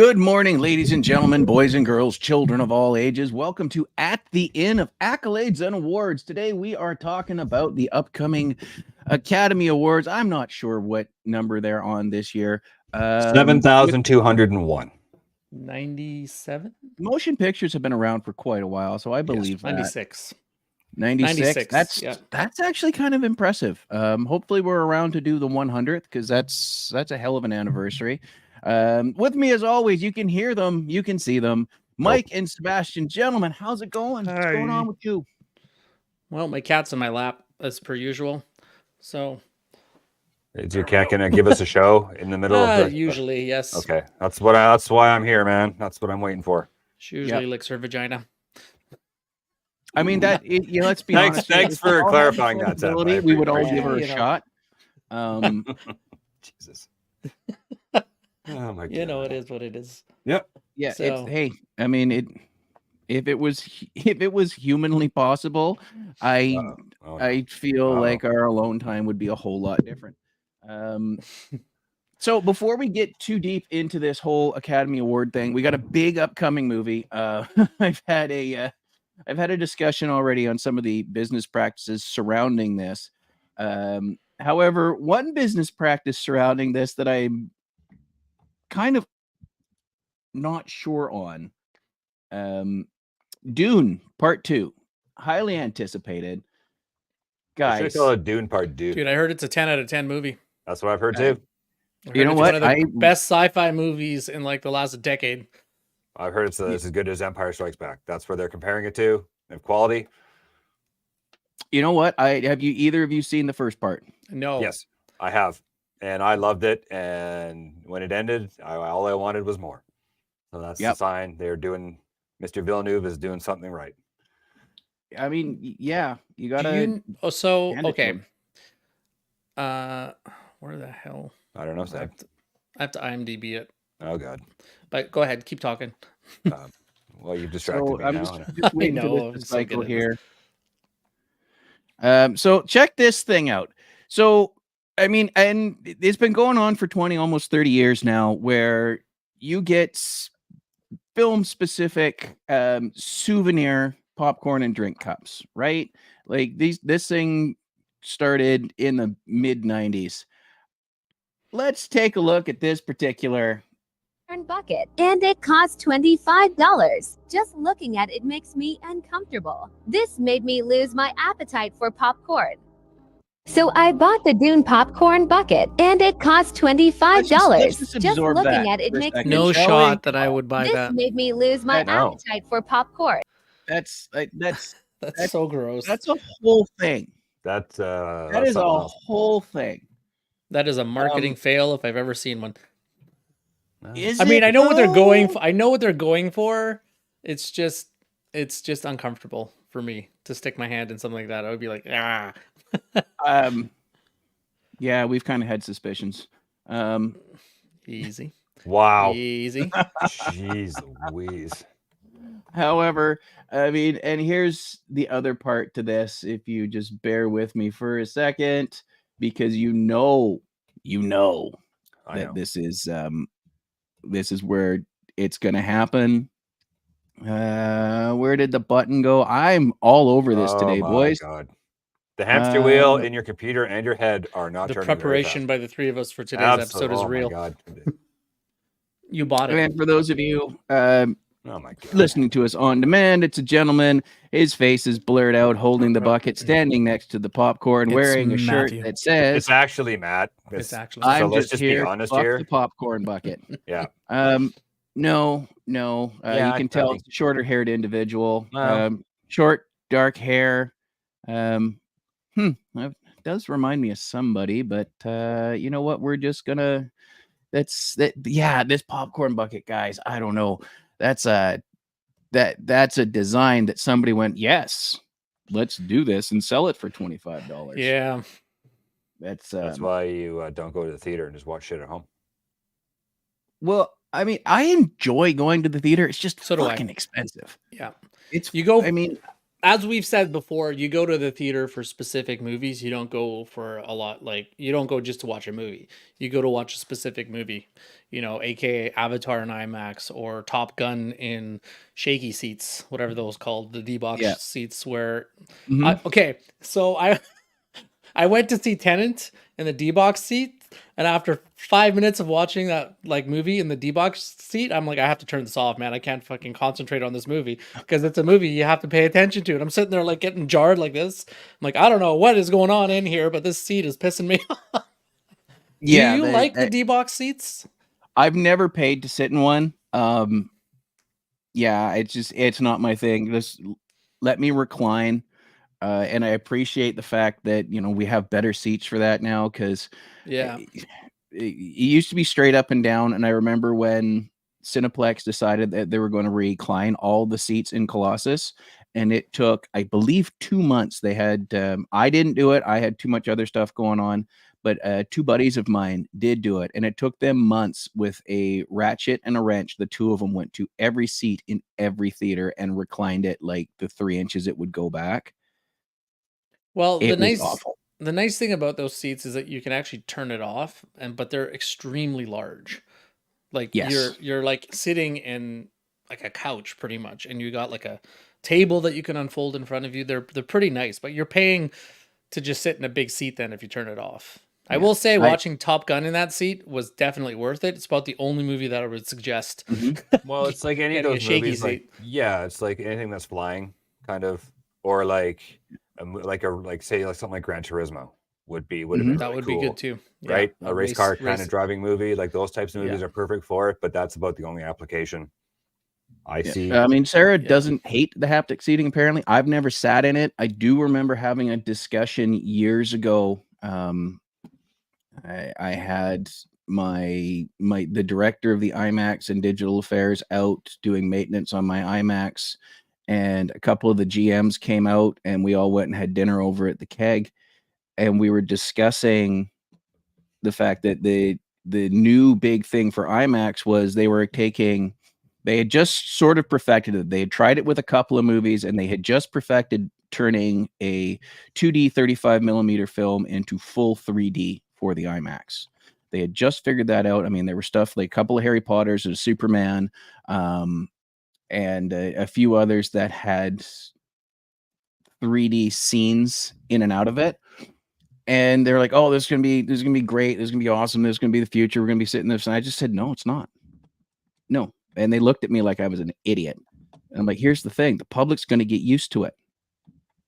Good morning, ladies and gentlemen, boys and girls, children of all ages. Welcome to At the Inn of Accolades and Awards. Today we are talking about the upcoming Academy Awards. I'm not sure what number they're on this year. 7,201. 97? Motion pictures have been around for quite a while, so I believe 96. 96. Yeah. That's actually kind of impressive. Hopefully we're around to do the 100th because that's a hell of an anniversary. With me as always, you can hear them, you can see them. Mike and Sebastian, gentlemen, how's it going? What's going on with you? Well, my cat's in my lap as per usual. So Is your cat gonna give us a show in the middle of the... usually, yes. Okay, that's why I'm here, man. That's what I'm waiting for. She usually licks her vagina. I mean let's be honest. Thanks for clarifying that. Seb. We would all give her a shot. Jesus. Oh my God. You know, it is what it is. Yep. Yeah. So- I mean, if it was humanly possible, I feel like our alone time would be a whole lot different. So before we get too deep into this whole Academy Award thing, we got a big upcoming movie. I've had a discussion already on some of the business practices surrounding this. However, one business practice surrounding this that I'm kind of not sure on. Dune Part 2, highly anticipated. Guys, Guys, should call it Dune Part 2. Dude, I heard it's a 10 out of 10 movie. That's what I've heard too. You know It's what? one of the best sci-fi movies in like the last decade. I've heard it's as good as Empire Strikes Back. That's where they're comparing it to in quality. You know what? Have you either of you seen the first part? No. Yes, I have, and I loved it. And when it ended, all I wanted was more. So that's the sign they're doing. Mr. Villeneuve is doing something right. I mean, yeah, you gotta. Okay. Where the hell? I don't know. I have to IMDb it. Oh God. But go ahead, keep talking. Well, you've distracted me I'm now. just waiting for this cycle here. So check this thing out. So I mean, and it's been going on for 20, almost 30 years now, where you get film specific souvenir popcorn and drink cups, right? Like this thing started in the mid 90s. Let's take a look at this particular bucket, and it costs $25. Just looking at it makes me uncomfortable. This made me lose my appetite for popcorn. So I bought the Dune popcorn bucket, and it costs $25. Just looking at it makes me no shot that I would buy this that. made me lose my appetite for popcorn. That's so gross. That's a whole thing. That is a whole thing. That is a marketing fail if I've ever seen one. Is I mean, it I know what they're though? going for. I know what they're going for. It's just uncomfortable for me to stick my hand in something like that. I would be like, ah. Yeah, we've kind of had suspicions. Easy. Wow. Easy. Jeez Louise. However, I mean, and here's the other part to this. If you just bear with me for a second, because you know that this is where it's going to happen. Where did the button go? I'm all over this today, boys. God. The hamster wheel in your computer and your head are not the turning preparation by the three of us for today's episode is real. My God. You bought it. And for those of you Oh my God. listening to us on demand, it's a gentleman. His face is blurred out, holding the bucket, standing next to the popcorn, It's wearing a shirt Matthew. that says, It's actually Matt. It's actually. So "I'm let's just just here be to honest fuck here. the popcorn bucket." Yeah. No. Yeah, You can tell it's a shorter-haired individual. Well. Short, dark hair. That does remind me of somebody, but you know what? We're just gonna. Yeah, this popcorn bucket, guys. I don't know. That's a design that somebody went, yes, let's do this and sell it for $25. Yeah. That's why you don't go to the theater and just watch shit at home. Well, I mean, I enjoy going to the theater. It's just So do I. fucking expensive. Yeah. It's You go. I mean, as we've said before, you go to the theater for specific movies. You don't go for a lot, like you don't go just to watch a movie. You go to watch a specific movie, aka Avatar in IMAX or Top Gun in shaky seats, whatever those called, the D-box Yeah. seats where Mhm. okay, so I went to see Tenet in the D-box seat, and after 5 minutes of watching that movie in the D-box seat, I'm like, I have to turn this off, man. I can't fucking concentrate on this movie because it's a movie you have to pay attention to. And I'm sitting there like getting jarred like this. I'm like, I don't know what is going on in here, but this seat is pissing me off. Yeah, Do you like the D-box seats? I've never paid to sit in one. Yeah, it's not my thing. Just let me recline. And I appreciate the fact that we have better seats for that now because Yeah. it used to be straight up and down. And I remember when Cineplex decided that they were going to recline all the seats in Colossus, and it took, I believe, 2 months. They had I didn't do it. I had too much other stuff going on. But two buddies of mine did do it, and it took them months with a ratchet and a wrench. The two of them went to every seat in every theater and reclined it like the 3 inches it would go back. Well, It was awful. the nice thing about those seats is that you can actually turn it off, but they're extremely large. Like Yes. you're like sitting in like a couch pretty much, and you got like a table that you can unfold in front of you. They're pretty nice, but you're paying to just sit in a big seat then if you turn it off. I Yeah. will say watching Top Gun in that seat was definitely worth it. It's about the only movie that I would suggest. Well, it's like any of Getting a those shaky movies, like seat. yeah, it's like anything that's flying, kind of, or like say like something like Gran Turismo would have been Mhm. That really would cool, be good too. Yeah, right? A race car kind of race- driving movie, like those types of movies Yeah. are perfect for it. But that's about the only application I Yeah. see. I mean, Sarah Yeah. doesn't hate the haptic seating, apparently. I've never sat in it. I do remember having a discussion years ago. I had the director of the IMAX and digital affairs out doing maintenance on my IMAX, and a couple of the GMs came out, and we all went and had dinner over at the Keg, and we were discussing the fact that the new big thing for IMAX was they had just sort of perfected it. They had tried it with a couple of movies, and they had just perfected turning a 2D 35 millimeter film into full 3D for the IMAX. They had just figured that out. I mean, there were stuff like a couple of Harry Potters and Superman, and a few others that had 3D scenes in and out of it. And they're like, "Oh, this is gonna be great. This is gonna be awesome. This is gonna be the future. We're gonna be sitting this." And I just said, "No, it's not. No." And they looked at me like I was an idiot. And I'm like, "Here's the thing: the public's gonna get used to it,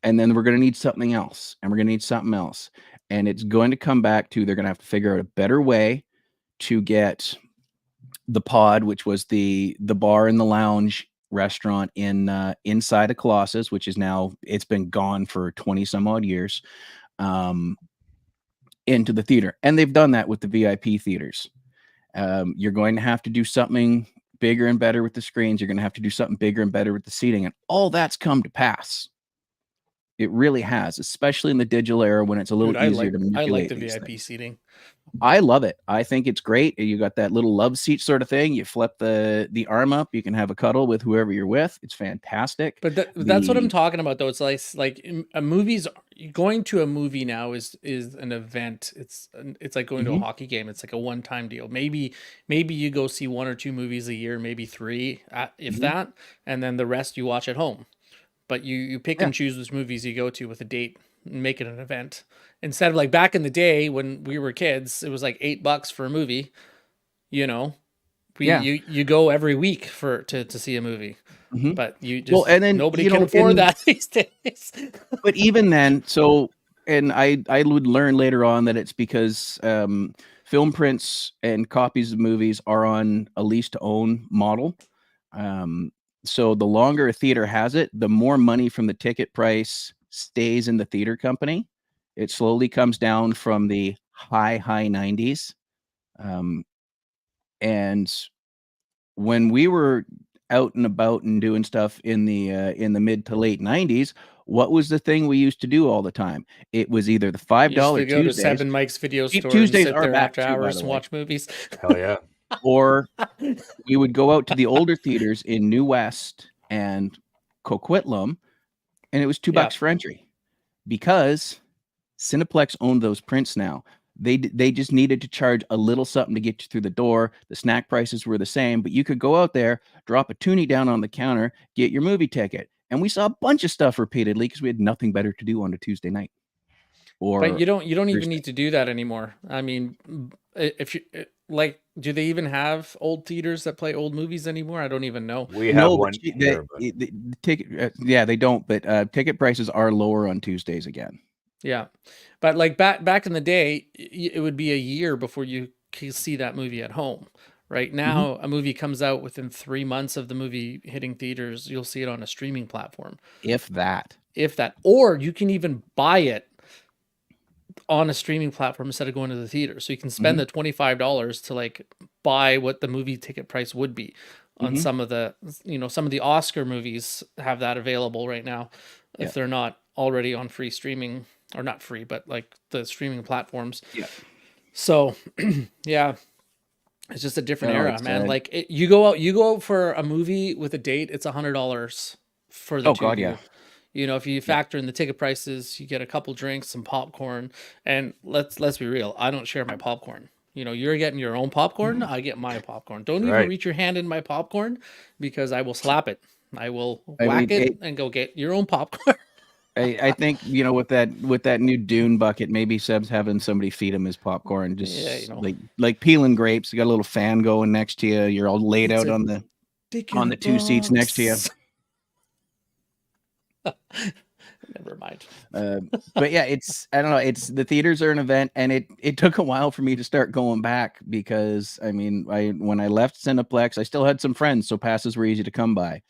and then we're gonna need something else, and we're gonna need something else, and it's going to come back to they're gonna have to figure out a better way to get the pod, which was the bar and the lounge restaurant in inside of Colossus, which is now it's been gone for 20 some odd years." Into the theater, and they've done that with the VIP theaters. You're going to have to do something bigger and better with the screens. You're going to have to do something bigger and better with the seating, and all that's come to pass. It really has, especially in the digital era when it's a little easier to I like manipulate the these VIP things. seating. I love it. I think it's great. You got that little love seat sort of thing. You flip the arm up. You can have a cuddle with whoever you're with. It's fantastic. But that's what I'm The talking about, though. It's like a movie's going to a movie now is an event. It's like going to a Mhm. hockey game. It's like a one-time deal. Maybe you go see 1 or 2 movies a year, maybe 3, if Mhm. that, and then the rest you watch at home. But you pick Yeah. and choose which movies you go to with a date and make it an event. Instead of like back in the day when we were kids, it was like $8 for a movie. Yeah. You go every week to see a movie. Mhm. But you just Well, and then, nobody can afford that these days. but even then, and I would learn later on that it's because film prints and copies of movies are on a lease to own model. So the longer a theater has it, the more money from the ticket price stays in the theater company. It slowly comes down from the high 90s. And when we were out and about and doing stuff in the mid to late 90s, what was the thing we used to do all the time? It was either the You $5 used to go to Tuesdays. Seven Mike's video Cheap store and Tuesdays sit are there back after too, by hours the and way. watch movies. Hell yeah. Or we would go out to the older theaters in New West and Coquitlam and it was $2 Yeah. for entry because Cineplex owned those prints now. They just needed to charge a little something to get you through the door. The snack prices were the same, but you could go out there, drop a toonie down on the counter, get your movie ticket. And we saw a bunch of stuff repeatedly because we had nothing better to do on a Tuesday night. But Or you don't even Thursday. need to do that anymore. I mean, if you like, do they even have old theaters that play old movies anymore? I don't even know. We have No, one but here, but the ticket, yeah, they don't. But ticket prices are lower on Tuesdays again. Yeah, but like back in the day, it would be a year before you could see that movie at home. Right now, a movie comes out within 3 months of the movie hitting theaters. You'll see it on a streaming platform, If that. if that, or you can even buy it on a streaming platform instead of going to the theater. So you can spend the $25 to like buy what the movie ticket price would be on some of the, some of the Oscar movies have that available right now if they're not already on free streaming, or not free, but like the streaming platforms. Yeah. So yeah, it's just a different No, era, it's, man. Like you go out for a movie with a date, it's $100 for the Oh, two of God, you. yeah. If you factor in the ticket prices, you get a couple drinks, some popcorn, and let's be real. I don't share my popcorn. You're getting your own popcorn. I get my popcorn. Don't even Right. reach your hand in my popcorn because I will slap it. I will I whack mean, it and go get your own popcorn. I think with that new Dune bucket, maybe Seb's having somebody feed him his popcorn, just Yeah, like peeling grapes. You got a little fan going next to you. You're all laid It's out a on the dick in a two seats next to you. box. Never mind. But yeah, I don't know. It's the theaters are an event, and it took a while for me to start going back because I mean, when I left Cineplex, I still had some friends, so passes were easy to come by.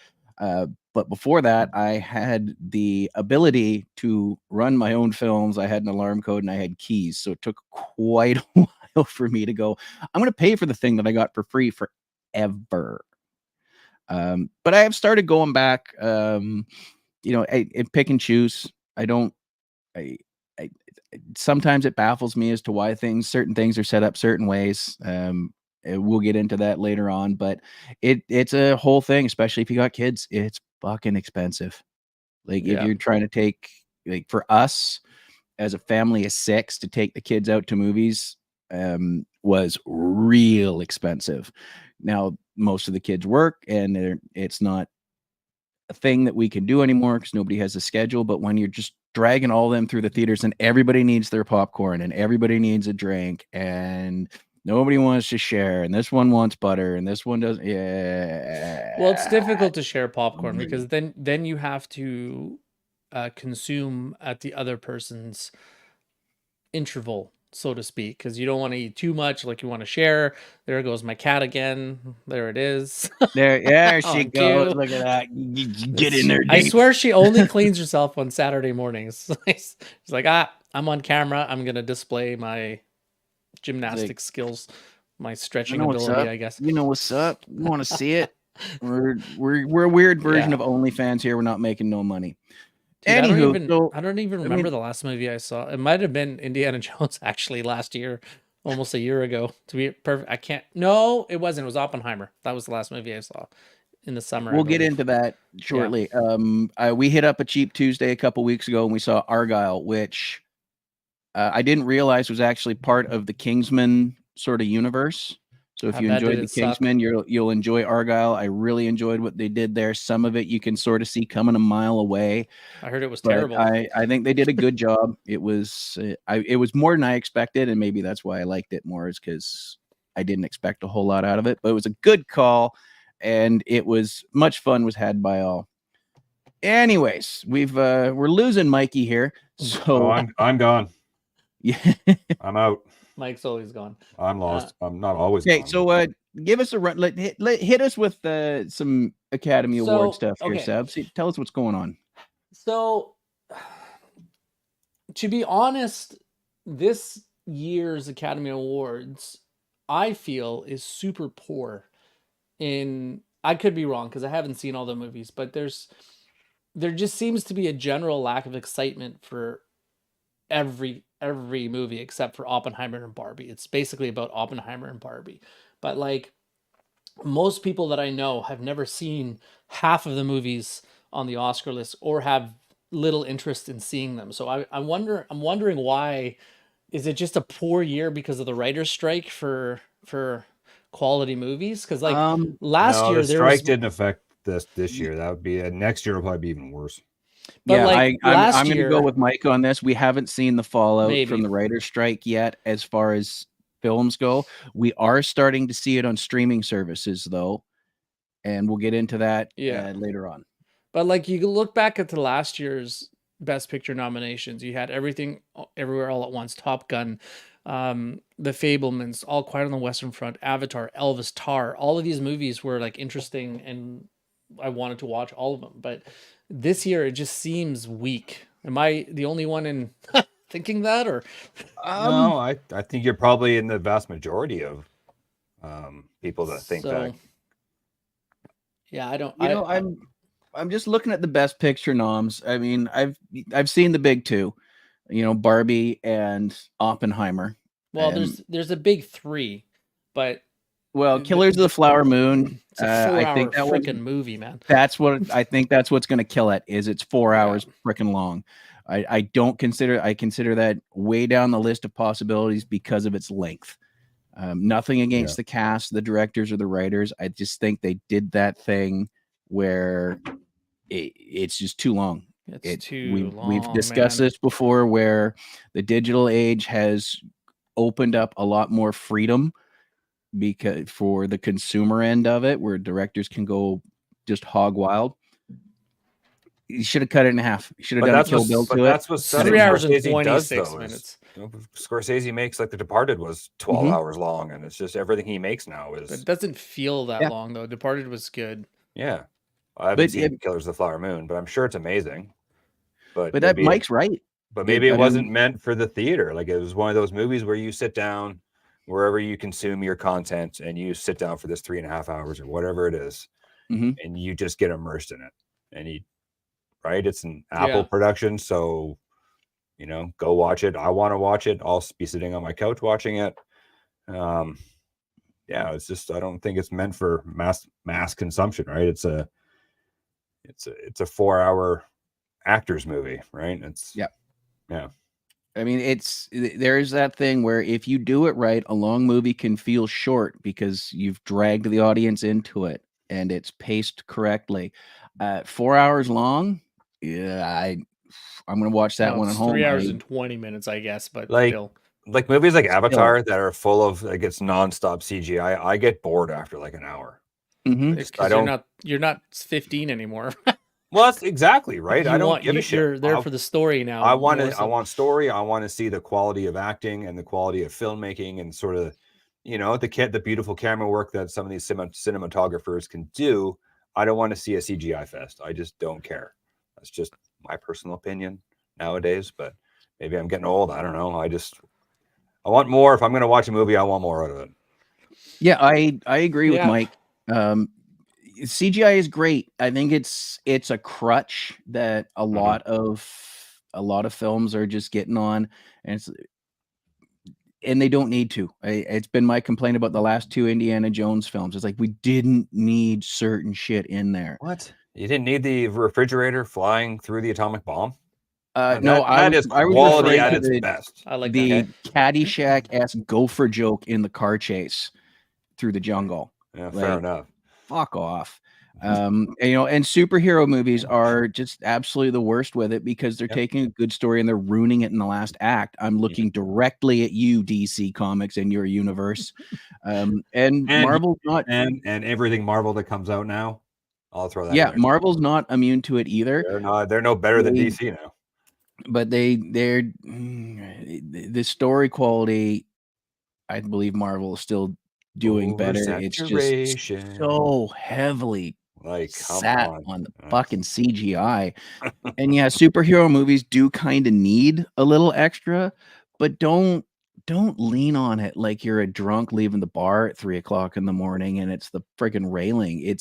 But before that, I had the ability to run my own films. I had an alarm code and I had keys, so it took quite a while for me to go, I'm going to pay for the thing that I got for free forever. But I have started going back. I pick and choose. I don't. I sometimes it baffles me as to why certain things are set up certain ways. We'll get into that later on, but it's a whole thing, especially if you got kids. It's fucking expensive. Like if Yeah. you're trying to take, like for us as a family of 6 to take the kids out to movies, was real expensive. Now most of the kids work, and it's not a thing that we can do anymore because nobody has a schedule. But when you're just dragging all them through the theaters and everybody needs their popcorn and everybody needs a drink and nobody wants to share, and this one wants butter and this one doesn't. Yeah. Well, it's difficult to share popcorn because then you have to consume at the other person's interval, so to speak, because you don't want to eat too much. Like you want to share. There goes my cat again. There it is. There she On goes. cue. Look at that. You get in there. I Deep. swear she only cleans herself on Saturday mornings. She's like, I'm on camera. I'm gonna display my gymnastic skills, my stretching ability, I guess. You know what's up? You want to see it? We're a weird version of OnlyFans here. We're not making no money. Dude, Anywho, I don't even remember the last movie I saw. It might have been Indiana Jones actually last year, almost a year ago. To be perfect, I can't. No, it wasn't. It was Oppenheimer. That was the last movie I saw in the summer. We'll get into that shortly. We hit up a Cheap Tuesday a couple weeks ago, and we saw Argyle, which I didn't realize was actually part of the Kingsman sort of universe. So if you enjoyed the Kingsman, you'll enjoy Argyle. I really enjoyed what they did there. Some of it you can sort of see coming a mile away. I heard it was terrible. I think they did a good job. It was more than I expected, and maybe that's why I liked it more, is because I didn't expect a whole lot out of it. But it was a good call, and it was much fun was had by all. Anyways, we're losing Mikey here, so I'm gone. Yeah, I'm out. Mike's always gone. I'm lost. I'm not always okay. gone. So give us a run. Hit us with some Academy Award stuff here, Seb. Tell us what's going on. So, to be honest, this year's Academy Awards, I feel, is super poor. I could be wrong because I haven't seen all the movies, but there just seems to be a general lack of excitement for every movie except for Oppenheimer and Barbie. It's basically about Oppenheimer and Barbie. But like most people that I know have never seen half of the movies on the Oscar list or have little interest in seeing them. So I'm wondering why. Is it just a poor year because of the writer's strike for quality movies? Because like last No, year the there was, strike didn't affect this year. That would be next year will probably be even worse. but Yeah, like I'm last going to year, go with Mike on this. We haven't seen the fallout from maybe. the writer's strike yet as far as films go. We are starting to see it on streaming services, though, and we'll get into that Yeah. later on. But like you look back at the last year's Best Picture nominations, you had Everything Everywhere All at Once, Top Gun, The Fablemans, All Quiet on the Western Front, Avatar, Elvis, Tar. All of these movies were like interesting, and I wanted to watch all of them. But this year it just seems weak. Am I the only one in thinking that, or No, I think you're probably in the vast majority of people that think that. Yeah, I don't. I'm just looking at the Best Picture noms. I mean, I've seen the big two, Barbie and Oppenheimer. Well, there's a big three, but Killers of the Flower Moon. It's a 4-hour freaking movie, man. That's what I think. That's what's going to kill it. Is it's 4 hours freaking long. I consider that way down the list of possibilities because of its length. Nothing against the cast, the directors, or the writers. I just think they did that thing where it's just too long. It's too long. We've discussed this before, where the digital age has opened up a lot more freedom because for the consumer end of it, where directors can go just hog wild. You should have cut it in half. You should have done a Kill Bill to it. That's what 3 hours and 26 minutes. Scorsese makes, like The Departed was 12 hours long, and it's just everything he makes now is. But it doesn't feel that long though. Departed was good. Yeah, I haven't seen Killers of the Flower Moon, but I'm sure it's amazing. But that Mike's right. But maybe it wasn't meant for the theater. Like it was one of those movies where you sit down wherever you consume your content, and you sit down for this 3.5 hours or whatever it is, and you just get immersed in it. And it's an Apple production, so go watch it. I want to watch it. I'll be sitting on my couch watching it. It's just, I don't think it's meant for mass consumption, right? It's a 4-hour actors movie, right? I mean, there's that thing where if you do it right, a long movie can feel short because you've dragged the audience into it and it's paced correctly. 4 hours long, I'm going to watch that one at home. 3 hours and 20 minutes, I guess, but still. Like movies like Avatar that are full of it's nonstop CGI, I get bored after like an hour. Because you're not 15 anymore. Well, that's exactly right. I don't give a shit. You're there for the story now. I want story. I want to see the quality of acting and the quality of filmmaking and sort of, the beautiful camera work that some of these cinematographers can do. I don't want to see a CGI fest. I just don't care. That's just my personal opinion nowadays, but maybe I'm getting old. I don't know. I want more. If I'm going to watch a movie, I want more out of it. Yeah, I agree with Mike. CGI is great. I think it's a crutch that a lot of films are just getting on, and they don't need to. It's been my complaint about the last 2 Indiana Jones films. It's like we didn't need certain shit in there. What? You didn't need the refrigerator flying through the atomic bomb? No, that is quality at its best. I like the Caddyshack-esque gopher joke in the car chase through the jungle. Yeah, fair enough. Fuck off. And superhero movies are just absolutely the worst with it because they're taking a good story and they're ruining it in the last act. I'm looking directly at you, DC Comics, and your universe. And Marvel's not, and everything Marvel that comes out now, I'll throw that. Yeah, Marvel's not immune to it either. They're no better than DC now. But they're the story quality, I believe Marvel is still doing better. It's just so heavily sat on the fucking CGI. And superhero movies do kind of need a little extra, but don't lean on it like you're a drunk leaving the bar at 3:00 in the morning and it's the friggin' railing.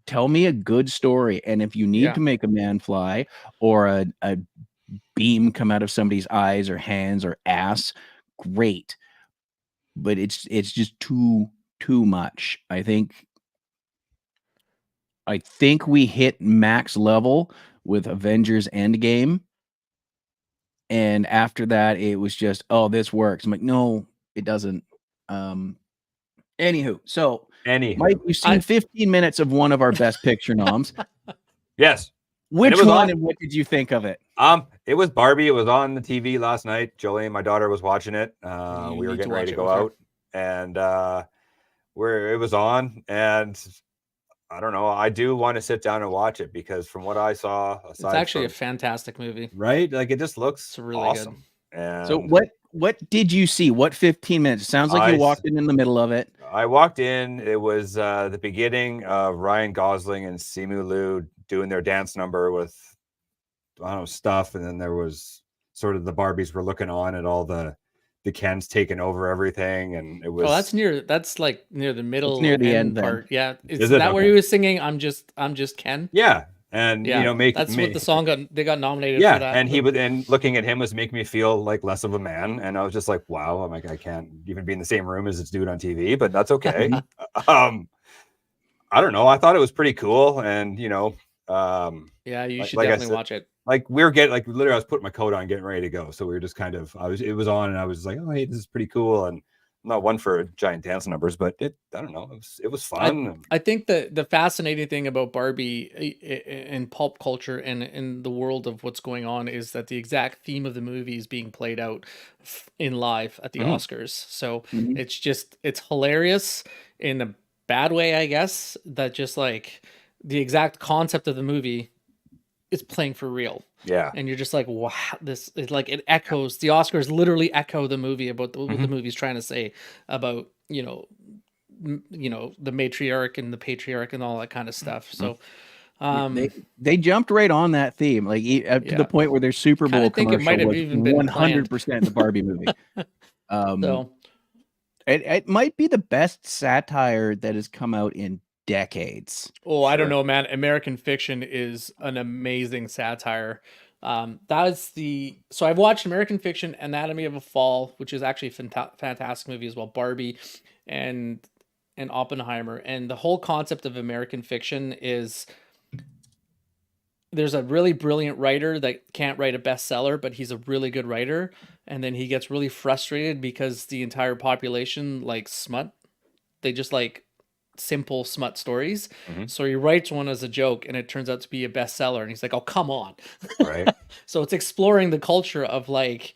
Tell me a good story, and if you need to make a man fly or a beam come out of somebody's eyes or hands or ass, great. But it's just too much. I think I think we hit max level with Avengers Endgame. And after that, it was just, oh, this works. I'm like, no, it doesn't. Anywho, so Mike, you've seen 15 minutes of one of our best picture noms. Yes. Which one and what did you think of it? It was Barbie. It was on the TV last night. Jolene, my daughter, was watching it. We were getting ready to go out, and it was on, and I don't know. I do want to sit down and watch it because from what I saw, it's actually a fantastic movie, right? Like it just looks really awesome. good. And so what did you see? What 15 minutes? It sounds like you walked in the middle of it. I walked in. It was the beginning of Ryan Gosling and Simu Liu doing their dance number with, I don't know, stuff, and then there was sort of the Barbies were looking on at all the Kens taking over everything, and it was. Oh, that's like near the middle, near the end part. Then. Yeah, is that where he was singing? I'm just Ken. Yeah, and yeah, that's what the song got. They got nominated. Yeah, for that. and looking at him was making me feel like less of a man, and I was just like, wow, I'm like, I can't even be in the same room as this dude on TV, but that's okay. I don't know. I thought it was pretty cool, and yeah, you should definitely watch it. Like we were literally, I was putting my coat on, getting ready to go. So we were just kind of, it was on, and I was like, oh, hey, this is pretty cool. And I'm not one for giant dance numbers, but I don't know, it was fun. I think the fascinating thing about Barbie in pulp culture and in the world of what's going on is that the exact theme of the movie is being played out in live at the Oscars. So it's hilarious in a bad way, I guess, that just like the exact concept of the movie is playing for real. Yeah. And you're just like, wow, this is like, it echoes, the Oscars literally echo the movie about what the movie's trying to say about, the matriarch and the patriarch and all that kind of stuff. So they jumped right on that theme, like to the point where their Super Bowl commercial was 100% the Barbie movie. So it might be the best satire that has come out in decades. Oh, I don't know, man. American Fiction is an amazing satire. So I've watched American Fiction, Anatomy of a Fall, which is actually a fantastic movie as well, Barbie and Oppenheimer. And the whole concept of American Fiction is there's a really brilliant writer that can't write a bestseller, but he's a really good writer. And then he gets really frustrated because the entire population likes smut. They just like simple smut stories. So he writes one as a joke and it turns out to be a bestseller. And he's like, oh, come on. Right. So it's exploring the culture of like,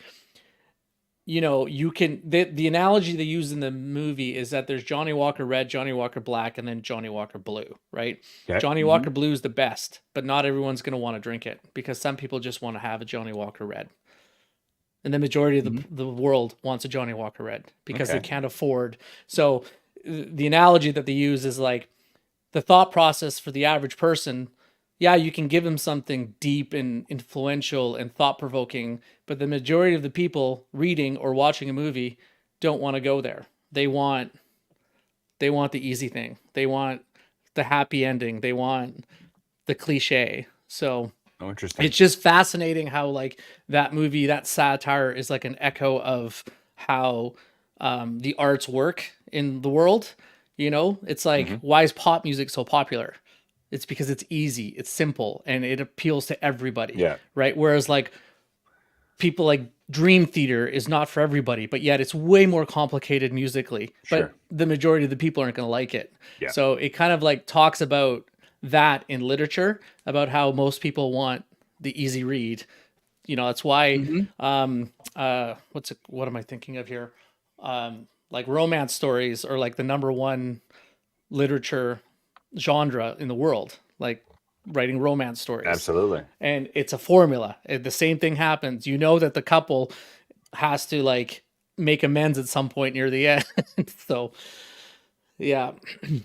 you can, the analogy they use in the movie is that there's Johnny Walker Red, Johnny Walker Black, and then Johnny Walker Blue, right? Okay. Johnny Walker Blue is the best, but not everyone's going to want to drink it because some people just want to have a Johnny Walker Red. And the majority of the world wants a Johnny Walker Red because they can't afford. So the analogy that they use is like the thought process for the average person. Yeah, you can give them something deep and influential and thought-provoking, but the majority of the people reading or watching a movie don't want to go there. They want the easy thing. They want the happy ending. They want the cliche. So interesting. It's just fascinating how like that movie, that satire is like an echo of how the arts work in the world. It's like, why is pop music so popular? It's because it's easy, it's simple, and it appeals to everybody. Yeah. Right. Whereas like people like Dream Theater is not for everybody, but yet it's way more complicated musically. Sure. But the majority of the people aren't going to like it. Yeah. So it kind of like talks about that in literature, about how most people want the easy read. That's why what am I thinking of here? Like romance stories are like the number one literature genre in the world, like writing romance stories. Absolutely. And it's a formula. The same thing happens. That the couple has to like make amends at some point near the end. So yeah.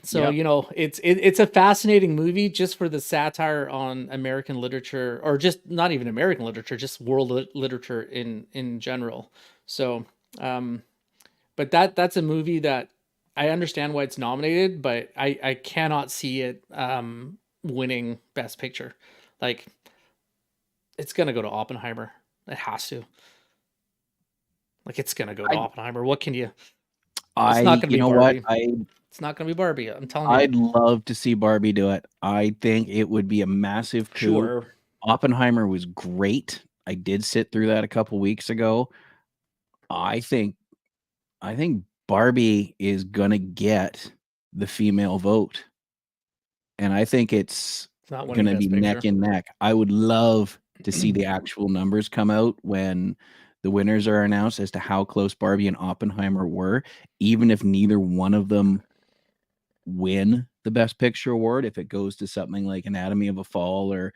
So, it's a fascinating movie just for the satire on American literature, or just not even American literature, just world literature in general. So, but that's a movie that I understand why it's nominated, but I cannot see it winning Best Picture. Like, it's going to go to Oppenheimer. It has to. Like, it's going to go to Oppenheimer. What can you... It's not going to be Barbie. It's not going to be Barbie. I'm telling you. I'd love to see Barbie do it. I think it would be a massive coup. Sure. Oppenheimer was great. I did sit through that a couple weeks ago. I think Barbie is gonna get the female vote, and I think it's It's not winning gonna be Best neck Picture. and neck. I would love to see the actual numbers come out when the winners are announced as to how close Barbie and Oppenheimer were, even if neither one of them win the Best Picture award. If it goes to something like Anatomy of a Fall or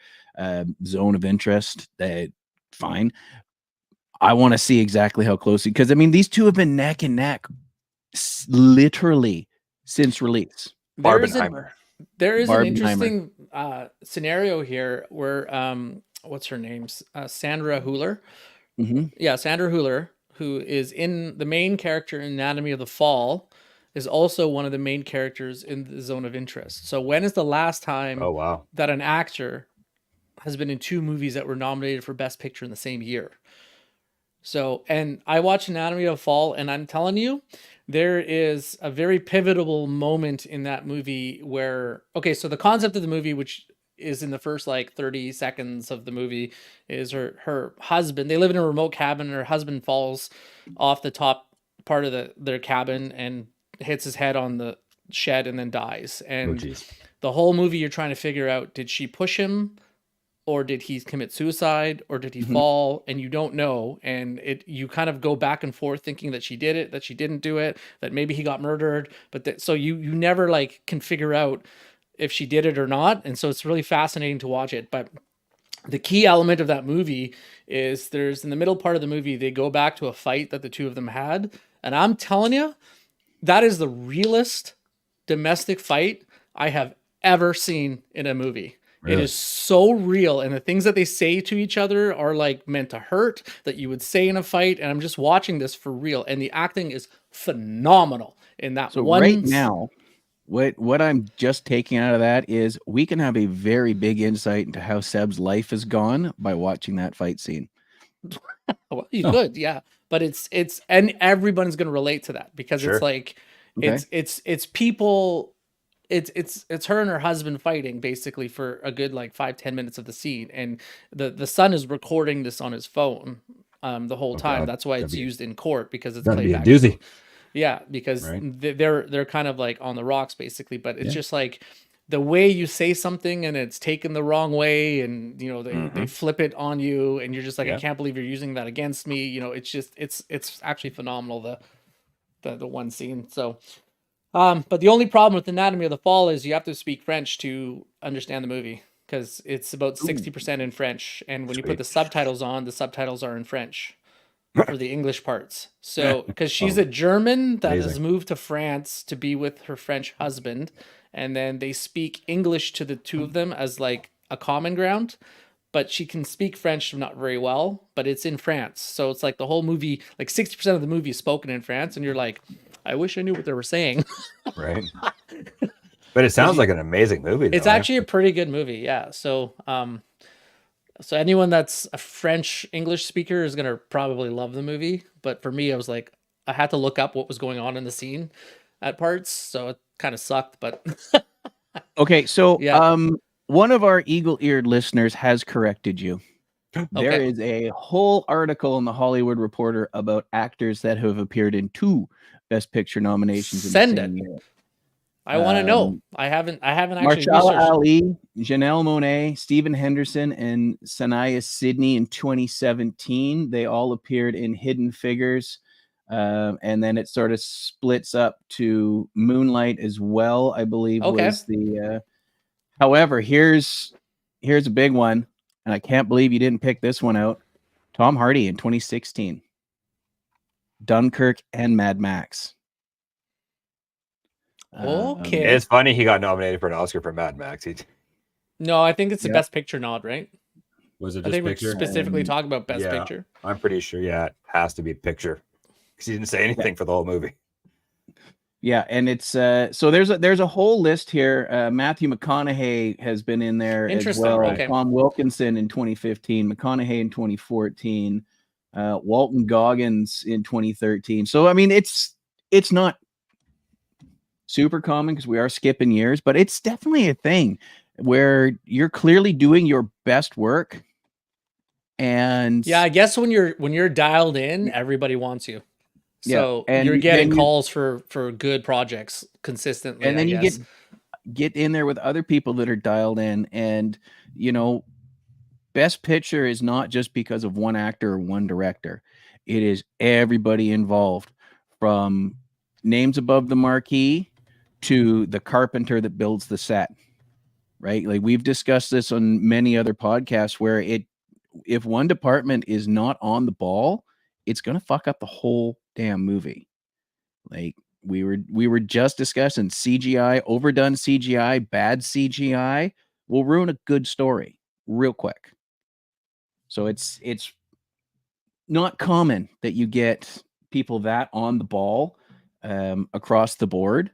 Zone of Interest, that fine. I want to see exactly how close, because I mean these two have been neck and neck literally since release. There is an Barbenheimer. an Barbenheimer. interesting scenario here where what's her name? Sandra Hüller. Mhm. Yeah, Sandra Hüller, who is in the main character in Anatomy of the Fall, is also one of the main characters in the Zone of Interest. So when is the last time Oh wow. that an actor has been in two movies that were nominated for Best Picture in the same year? So, and I watched Anatomy of a Fall, and I'm telling you, there is a very pivotal moment in that movie where, okay, so the concept of the movie, which is in the first like 30 seconds of the movie, is her husband, they live in a remote cabin, and her husband falls off the top part of their cabin and hits his head on the shed and then dies. Oh And geez. the whole movie, you're trying to figure out, did she push him, or did he commit suicide, or did he Mhm. fall? And you don't know. And you kind of go back and forth thinking that she did it, that she didn't do it, that maybe he got murdered. But so you never like can figure out if she did it or not. And so it's really fascinating to watch it. But the key element of that movie is there's in the middle part of the movie, they go back to a fight that the two of them had. And I'm telling you, that is the realest domestic fight I have ever seen in a movie. It Really? is so real, and the things that they say to each other are like meant to hurt, that you would say in a fight. And I'm just watching this for real, and the acting is phenomenal in that So one. right now, what I'm just taking out of that is we can have a very big insight into how Seb's life is gone by watching that fight scene. Well, you Oh. could, yeah, but it's and everyone's going to relate to that because Sure. it's like Okay. it's people. It's her and her husband fighting basically for a good like 5-10 minutes of the scene, and the son is recording this on his phone the whole Oh, time. God. That's why That'd it's be- used in court, because it's that'd be a playback. doozy. Yeah, because Right. they're kind of like on the rocks basically, but it's Yeah. just like the way you say something and it's taken the wrong way, and you know they flip it on you, and you're just like, Yeah. I can't believe you're using that against me. You know, it's just it's actually phenomenal, the one scene. So but the only problem with Anatomy of the Fall is you have to speak French to understand the movie, because it's about 60% in French, and when you put Sweet. the subtitles on, the subtitles are in French for the English parts. So, because she's Oh, a German that has amazing. moved to France to be with her French husband, and then they speak English to the two of them as like a common ground. But she can speak French not very well, but it's in France. So it's like the whole movie, like 60% of the movie is spoken in France, and you're like, I wish I knew what they were saying. Right. But it sounds like an amazing movie. It's though, eh? actually a pretty good movie, yeah. So so anyone that's a French English speaker is gonna probably love the movie. But for me, I was like, I had to look up what was going on in the scene at parts, so it kind of sucked. But Okay, so Yeah. one of our eagle-eared listeners has corrected you. There Okay. is a whole article in the Hollywood Reporter about actors that have appeared in 2 Best Picture nominations in Send the same it. year. I want to know. I haven't actually Marshala researched. Ali, Janelle Monáe, Stephen Henderson, and Sanaya Sidney in 2017. They all appeared in Hidden Figures. And then it sort of splits up to Moonlight as well, I believe Okay. was the however, here's a big one, and I can't believe you didn't pick this one out. Tom Hardy in 2016. Dunkirk and Mad Max. Okay. It's funny he got nominated for an Oscar for Mad Max. No, I think it's the Yep. Best Picture nod, right? Was it I just think picture? we're specifically talking about Best yeah. Picture. I'm pretty sure. Yeah, it has to be picture because he didn't say anything for the whole movie. Yeah, and it's so there's a whole list here. Matthew McConaughey has been in there as Interesting, well. okay. Tom Wilkinson in 2015, McConaughey in 2014, Walton Goggins in 2013. So I mean, it's not super common because we are skipping years, but it's definitely a thing where you're clearly doing your best work. And Yeah, I guess when you're dialed in, everybody wants you. Yeah, So and you're then getting you- calls for good projects consistently. and then I you guess. get in there with other people that are dialed in, and best picture is not just because of one actor or one director. It is everybody involved, from names above the marquee to the carpenter that builds the set, right? Like we've discussed this on many other podcasts where if one department is not on the ball, it's going to fuck up the whole damn movie. Like we were just discussing CGI, overdone CGI, bad CGI will ruin a good story real quick. So it's not common that you get people that on the ball across the board.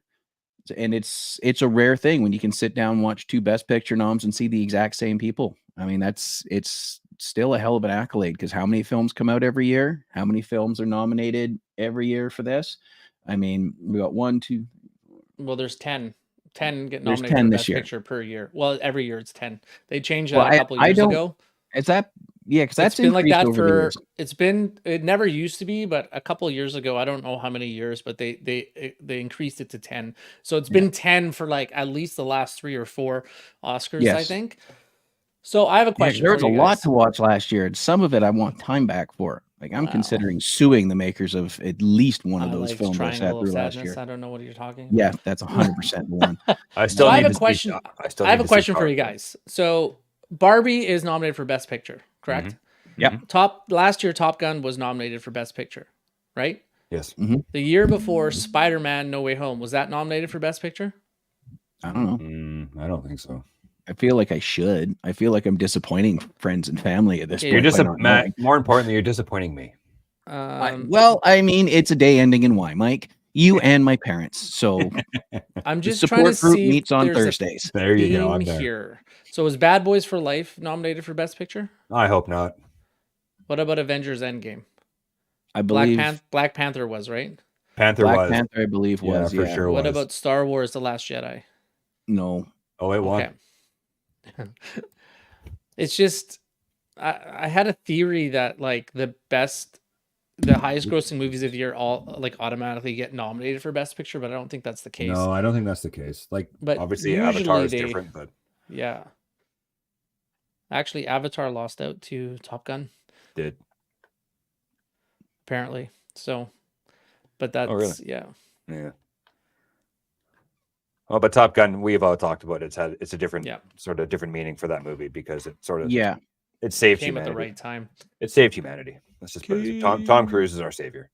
And it's a rare thing when you can sit down and watch two best picture noms and see the exact same people. I mean, it's still a hell of an accolade, because how many films come out every year? How many films are nominated every year for this? I mean, we got 1, 2. Well, there's 10. 10 get There's nominated 10 for this best year. picture per year. Well, every year it's 10. They changed Well, that a couple I years don't. ago. Is that because that's It's been like increased that over the years. it never used to be, but a couple years ago, I don't know how many years, but they increased it to 10. So it's been 10 for like at least the last 3 or 4 Oscars, I Yes. think. So I have a Yeah, question there's for a you lot guys. to watch last year, and some of it I want time back for. Like I'm Wow. considering suing the makers of at least one of I those liked films I sat Triangle of through last year. Sadness. I don't know what you're talking about. Yeah, that's 100% the one. I still So I need have a to question. See, I still I have need a to see question for you Tar. guys. So Barbie is nominated for Best Picture, correct? Yep. Last year, Top Gun was nominated for Best Picture, right? Yes. The year before, Spider-Man: No Way Home, was that nominated for Best Picture? I don't know. I don't think so. I feel like I should. I feel like I'm disappointing friends and family at this Okay, point. You're by just not knowing. more importantly, you're disappointing me. Well, I mean, it's a day ending in Y, Mike. You and my parents. So I'm the just trying to support group see if meets on there's Thursdays. a There you go. theme I'm there. here. So is Bad Boys for Life nominated for Best Picture? I hope not. What about Avengers Endgame? I believe Black Panther was, right? Panther Black was. Panther, I believe, Yeah, was. for Yeah. sure. What was. about Star Wars: The Last Jedi? No. Oh, it won. Okay. It's just I had a theory that like the highest grossing movies of the year all like automatically get nominated for Best Picture, but I don't think that's the case. No, I don't think that's the case. Like, But obviously, usually Avatar is different, but yeah. Actually, Avatar lost out to Top Gun, did. apparently. So, but that's really? yeah. Yeah. Well, but Top Gun, we've all talked about it. It's a different sort of different meaning for that movie because it sort of it saved Came humanity at the right time. It saved humanity. Let's just put it. Tom Cruise is our savior.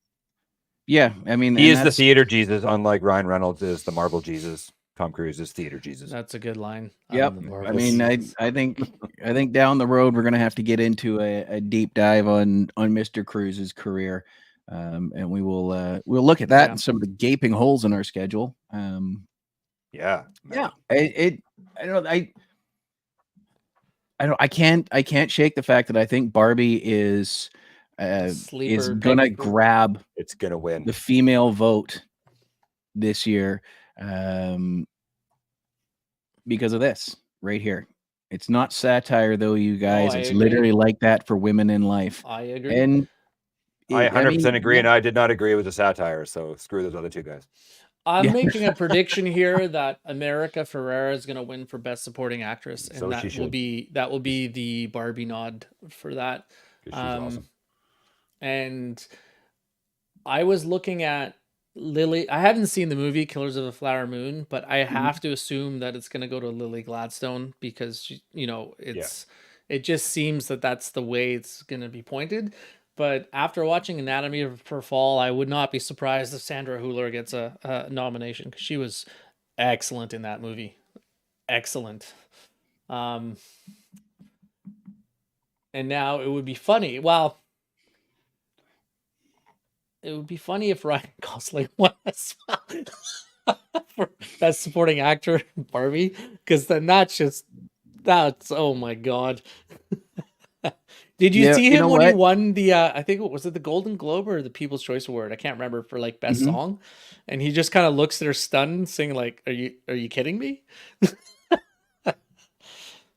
Yeah, I mean, he is the theater Jesus, unlike Ryan Reynolds is the Marvel Jesus. Tom Cruise is theater Jesus. That's a good line. Yep. I mean, I think down the road we're gonna have to get into a deep dive on Mr. Cruise's career, and we'll look at that and some of the gaping holes in our schedule. Yeah. I can't shake the fact that I think Barbie is gonna grab. It's gonna win the female vote this year. Because of this right here. It's not satire though, you guys. It's literally like that for women in life. I agree. And I 100% agree, and I did not agree with the satire, so screw those other two guys. I'm making a prediction here that America Ferrera is going to win for Best Supporting Actress, and So that will be the Barbie nod for that. She's awesome. And I was looking at Lily. I haven't seen the movie Killers of the Flower Moon, but I have to assume that it's going to go to Lily Gladstone because she, it just seems that that's the way it's going to be pointed. But after watching Anatomy of her Fall, I would not be surprised if Sandra Hüller gets a nomination because she was excellent in that movie. Excellent. And now it would be funny. Well, it would be funny if Ryan Gosling won as well for Best Supporting Actor Barbie, because then that's oh my god. Did you Yeah, see you him know when he what? won the I think was it the Golden Globe or the People's Choice Award? I can't remember for like best Mhm. song. And he just kind of looks there stunned, saying like, are you kidding me?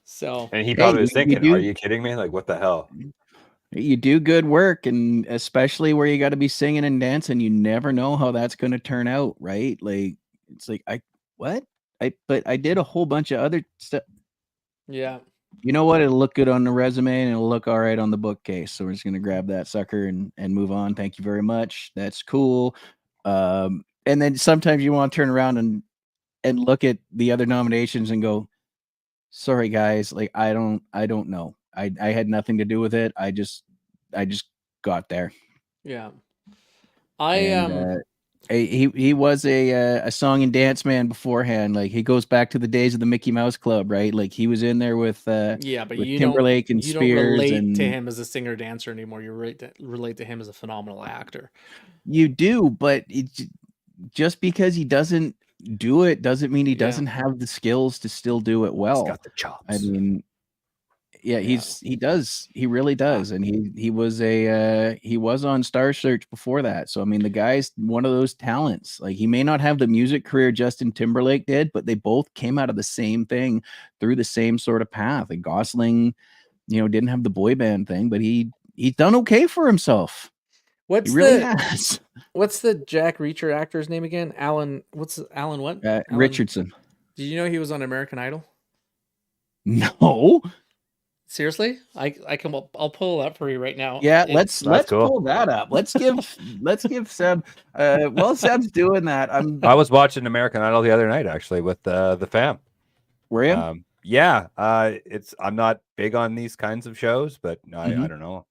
So And he Hey, probably was you thinking, "Are do you kidding me? Like, what the hell?" you do good work, and especially where you got to be singing and dancing, you never know how that's going to turn out, right? Like it's like what but I did a whole bunch of other stuff. yeah. You know what? It'll look good on the resume and it'll look all right on the bookcase. So we're just gonna grab that sucker and move on. Thank you very much. That's cool. And then sometimes you want to turn around and look at the other nominations and go, sorry guys, like I don't know. I had nothing to do with it. I just got there. Yeah. I And he was a song and dance man beforehand. Like he goes back to the days of the Mickey Mouse Club, right? Like he was in there yeah, but with Timberlake and you don't Spears, relate to and him as a singer dancer anymore. You relate to him as a phenomenal actor. you do, but just because he doesn't do it doesn't mean he Yeah. doesn't have the skills to still do it He's well. got the chops. I mean, yeah, Yeah. he does. He really does. And he was on Star Search before that. So I mean, the guy's one of those talents. Like he may not have the music career Justin Timberlake did, but they both came out of the same thing through the same sort of path. Like Gosling, didn't have the boy band thing, but he's done okay for himself. He really has. What's the Jack Reacher actor's name again? Alan. What's Alan? What? Alan Richardson. Did you know he was on American Idol? No. Seriously? I can. I'll pull it up for you right now. Yeah, let's cool. pull that up. Let's give Seb. While Seb's doing that, I was watching American Idol the other night actually with the fam. Were you? Yeah, I'm not big on these kinds of shows, but I don't know.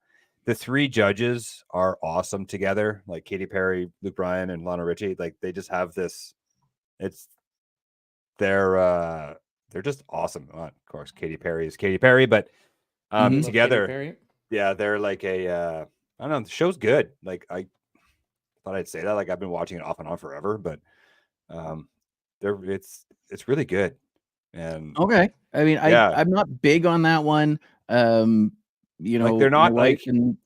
The three judges are awesome together, like Katy Perry, Luke Bryan, and Lana Ritchie. Like they just have this. They're just awesome. Of course, Katy Perry is Katy Perry, but Love together, Katy Perry. yeah, they're like I don't know. The show's good. Like I thought I'd say that. Like I've been watching it off and on forever, but it's really good. And Okay. I mean, yeah. I'm not big on that one. Like they're my not wife like and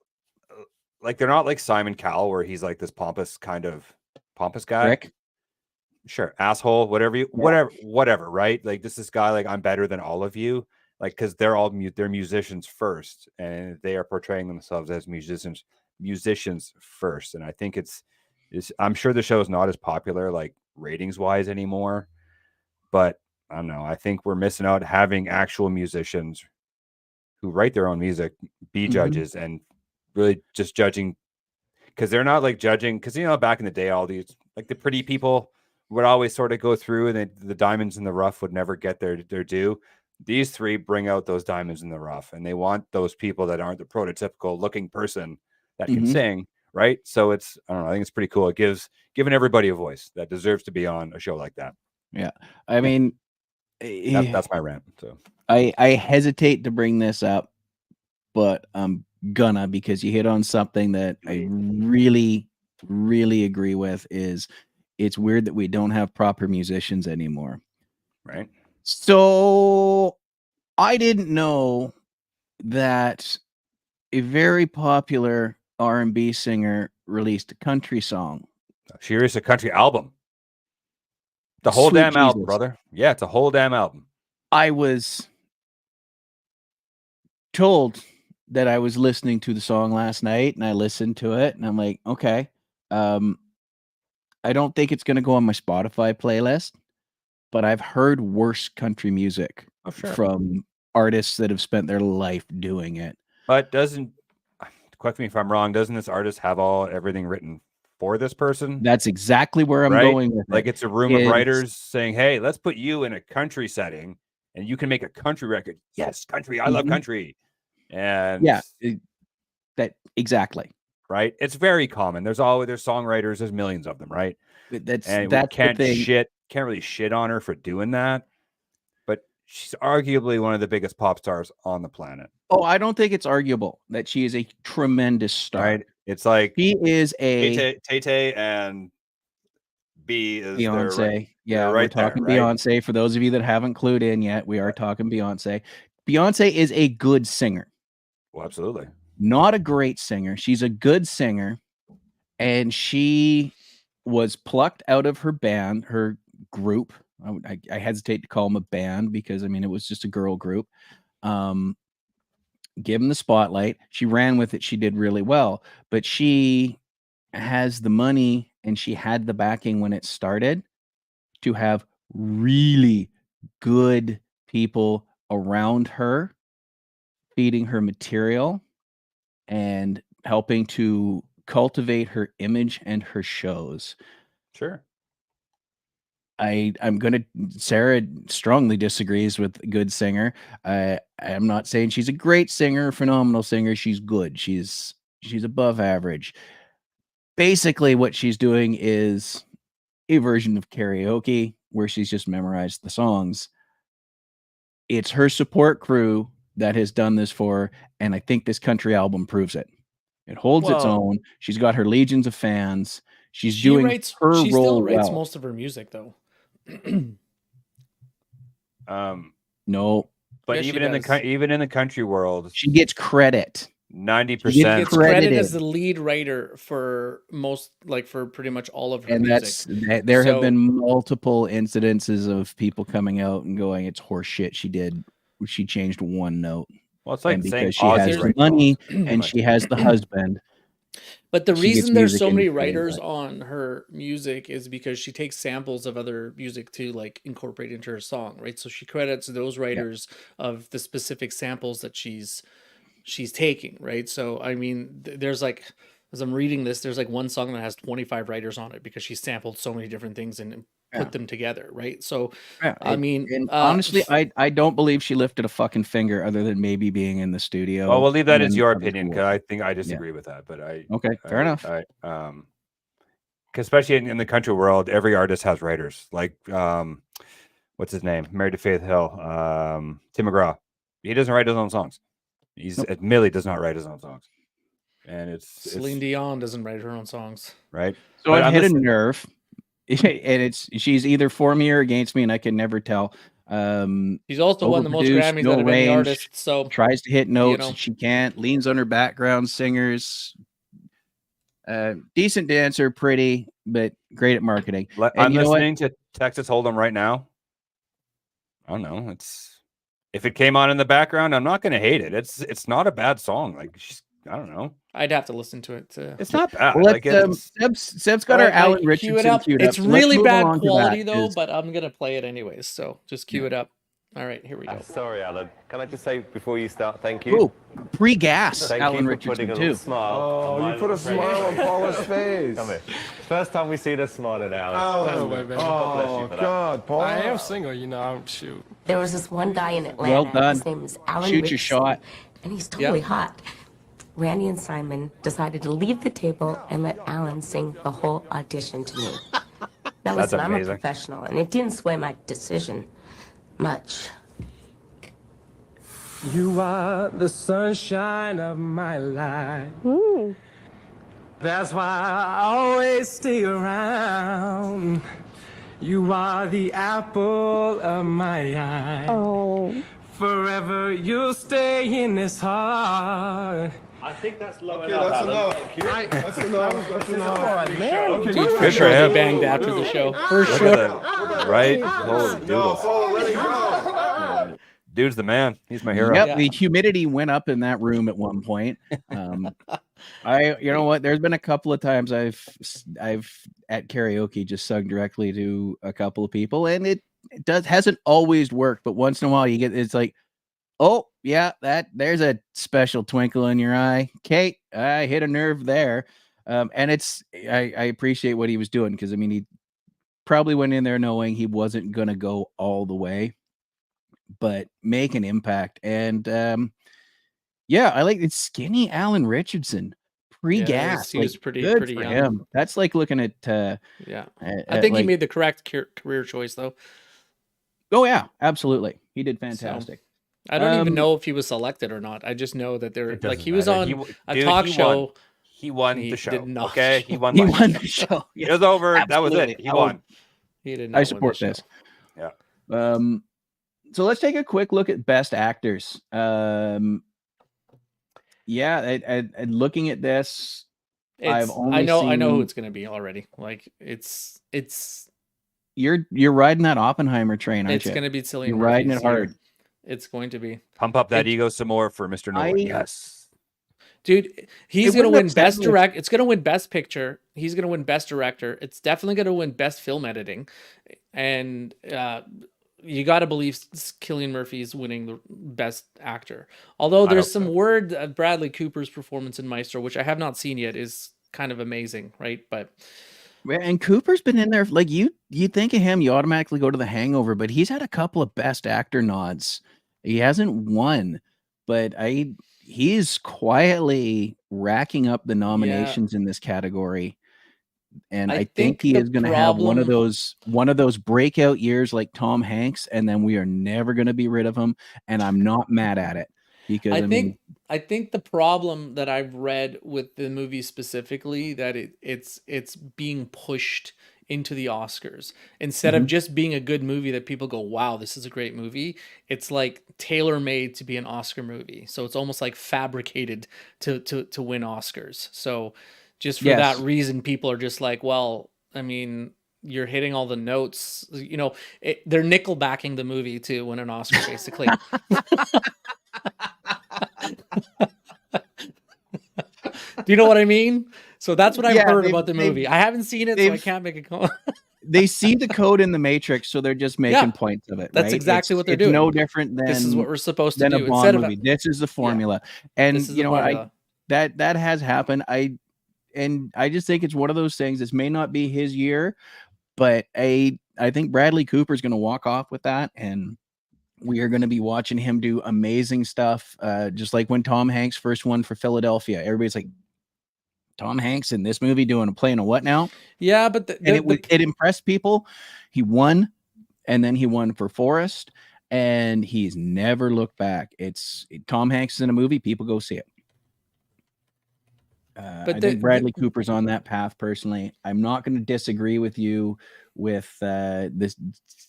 they're not like Simon Cowell where he's like this pompous guy. Rick. Sure, asshole, whatever whatever, right? Like this guy, like I'm better than all of you, like because they're all they're musicians first, and they are portraying themselves as musicians first. And I think it's I'm sure the show is not as popular like ratings wise anymore, but I don't know. I think we're missing out having actual musicians who write their own music be judges and really just judging, because they're not like judging because back in the day all these like the pretty people would always sort of go through and the diamonds in the rough would never get their due. These three bring out those diamonds in the rough, and they want those people that aren't the prototypical looking person that can sing, right? So it's I don't know, I think it's pretty cool. It giving everybody a voice that deserves to be on a show like that. Yeah. I mean, that's my rant. So I hesitate to bring this up, but I'm gonna, because you hit on something that I really, really agree with. Is it's weird that we don't have proper musicians anymore. Right. So I didn't know that a very popular R&B singer released a country song. She released a country album. The whole Sweet damn album, Jesus. brother. Yeah, it's a whole damn album. I was told that I was listening to the song last night, and I listened to it, and I'm like, okay, I don't think it's going to go on my Spotify playlist, but I've heard worse country music from artists that have spent their life doing it. But correct me if I'm wrong, doesn't this artist have everything written for this person? That's exactly where I'm going with like it. It's a room of writers saying, hey, let's put you in a country setting and you can make a country record. Yes, country. I love country. And yeah, that exactly. Right. It's very common. There's songwriters, there's millions of them, right? That's can't really shit on her for doing that. But she's arguably one of the biggest pop stars on the planet. Oh, I don't think it's arguable that she is a tremendous star. Right. It's like she is a Tay and B is Beyonce. Yeah, we're talking there, right? Beyonce. For those of you that haven't clued in yet, we are talking Beyonce. Beyonce is a good singer. Well, absolutely. Not a great singer. She's a good singer, and she was plucked out of her band, her group. I hesitate to call them a band because I mean it was just a girl group. Given the spotlight, she ran with it. She did really well, but she has the money and she had the backing when it started to have really good people around her feeding her material and helping to cultivate her image and her shows. Sure. Sarah strongly disagrees with good singer. I'm not saying she's a great singer, phenomenal singer. She's good. She's above average. Basically, what she's doing is a version of karaoke where she's just memorized the songs. It's her support crew that has done this for her, and I think this country album proves it. It holds its own. She's got her legions of fans. She's doing her She role still writes well. most of her music, though. No, but Yes, even in the country world, she gets credit. 90% She gets credit credited as the lead writer for for pretty much all of her and music. There have So- been multiple incidences of people coming out and going, "It's horseshit." She changed one note. well, it's like And saying because she has Ozzy the writes money songs. and she has the husband. But the She gets reason there's music so many industry writers insight. on her music is because she takes samples of other music to like incorporate into her song, right? So she credits those writers of the specific samples that she's taking, right? So I mean, there's like, as I'm reading this, there's like one song that has 25 writers on it because she sampled so many different things and put them together, right? So I mean, and honestly, I don't believe she lifted a fucking finger other than maybe being in the studio. Well, we'll leave that and as then your others opinion will. because I think I disagree with that. But Okay, fair enough. 'cause especially in the country world, every artist has writers. Like, what's his name? Married to Faith Hill, Tim McGraw. He doesn't write his own songs. Millie does not write his own songs, and it's Celine Dion doesn't write her own songs, right. So I've hit a nerve, and she's either for me or against me, and I can never tell. She's also won the most overproduced, Grammys no out of any range, artist. So tries to hit notes know. and she can't. Leans on her background singers. Decent dancer, pretty, but great at marketing. I'm listening to Texas Hold'em right now. I don't know. If it came on in the background, I'm not going to hate it. It's not a bad song. Like, I don't know. I'd have to listen to it. It's not bad. Well, like Seb's got our Alan Richardson queued up. It's so let's really move bad along to quality that, though, 'cause- but I'm gonna play it anyways. So just cue it up. All right, here we go. Sorry, Alan. Can I just say before you start, thank you. Ooh, pre-gas, Thank Alan you for Richardson putting a too. little smile. Oh, you put a smile on Paula's face. Come here. First time we see the smiling, Alan. Oh, God bless you for that. God, Paula. I am single, you know. I'm shoot. There was this one guy in Atlanta. Well done. His name is Alan Shoot your Richardson, shot. and he's totally hot. Randy and Simon decided to leave the table and let Alan sing the whole audition to me. Now listen, I'm a amazing. professional, and it didn't sway my decision much. You are the sunshine of my life. That's why I always stay around. You are the apple of my eye. Oh. Forever you'll stay in this heart. I think that's low Okay, enough, that's Alan. enough. Thank you. That's enough. That's enough. Good for him. Banged after the show for Look sure. at that. Right? Holy No, doodles. Paula, let it go. Dude's the man. He's my hero. Yep, the humidity went up in that room at one point. You know what? There's been a couple of times I've at karaoke just sung directly to a couple of people, and it hasn't always worked, but once in a while it's like, oh yeah, there's a special twinkle in your eye, Kate. I hit a nerve there, and I appreciate what he was doing because I mean he probably went in there knowing he wasn't gonna go all the way, but make an impact. And I like it. Skinny Alan Richardson, pre-gas. he was pretty good for young. him. That's like looking at I think he made the correct career choice though. Oh yeah, absolutely. He did fantastic. I don't even know if he was selected or not. I just know that they're It like doesn't he was matter. on a talk show. He won He the show. did not. Okay, he won. He the won the show. It was over. That was Absolutely. it. He won. He did not. I win support the this. show. Yeah. So let's take a quick look at best actors. Yeah, and looking at this, I've It's only I know who seen it's gonna be already. Like it's you're riding that Oppenheimer train, aren't it's you? gonna be Cillian You're riding Murphy's it year. hard. It's going to be. Pump up that It- ego some more for Mr. Nolan. I- Yes. Dude, he's It gonna wouldn't win upset best me if- direct. It's gonna win best picture. He's gonna win best director. It's definitely gonna win best film editing, and you got to believe Cillian Murphy is winning the best actor. Although I there's hope some so. word that Bradley Cooper's performance in Maestro, which I have not seen yet, is kind of amazing, right? But And Cooper's been in there like you think of him, you automatically go to The Hangover, but he's had a couple of best actor nods. He hasn't won, but he's quietly racking up the nominations in this category. And I think he the is going to have one of problem- those breakout years like Tom Hanks, and then we are never going to be rid of him. And I'm not mad at it because I think the problem that I've read with the movie specifically that it's being pushed into the Oscars instead of just being a good movie that people go, wow, this is a great movie. It's like tailor made to be an Oscar movie, so it's almost like fabricated to win Oscars. So just for that Yes. reason, people are just like, well, I mean, you're hitting all the notes. You know, they're nickel backing the movie to win an Oscar, basically. Do you know what I mean? So that's what I've Yeah, heard they've- about the they've- movie. I haven't seen it, so I they've- can't make a comment. they see the code in the Matrix, so they're just making Yeah, points of it. that's right? exactly what they're it's doing. no different than This is what we're supposed to than a do. Bond Instead of movie. This is the formula, this and is you the know formula. that has happened. I just think it's one of those things. This may not be his year, but I think Bradley Cooper's going to walk off with that, and we are going to be watching him do amazing stuff. Just like when Tom Hanks first won for Philadelphia, everybody's like, Tom Hanks in this movie playing a what now? Yeah, but And it impressed people. He won, and then he won for Forrest, and he's never looked back. Tom Hanks is in a movie, people go see it. But I think Bradley Cooper's on that path. Personally, I'm not going to disagree with you with this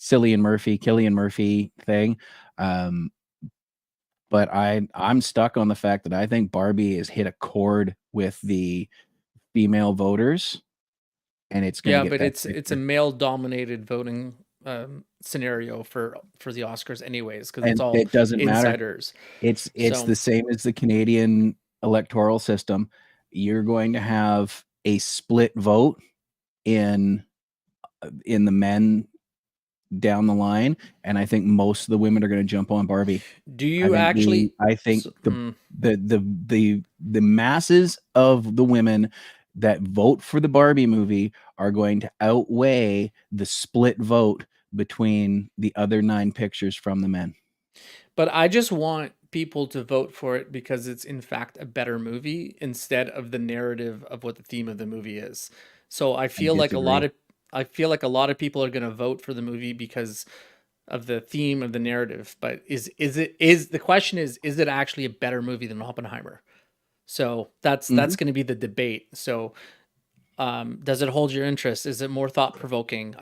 Cillian Murphy thing, but I'm stuck on the fact that I think Barbie has hit a chord with the female voters, and it's going to get but Best it's a male dominated voting scenario for the Oscars anyways, because it's And all it doesn't matter. insiders. It's So- the same as the Canadian electoral system. You're going to have a split vote in the men down the line, and I think most of the women are going to jump on Barbie. Do you actually? I think the masses of the women that vote for the Barbie movie are going to outweigh the split vote between the other 9 pictures from the men. But I just want people to vote for it because it's in fact a better movie instead of the narrative of what the theme of the movie is. So I feel like a lot of people are going to vote for the movie because of the theme of the narrative. But the question is it actually a better movie than Oppenheimer? So that's going to be the debate. So does it hold your interest? Is it more thought provoking?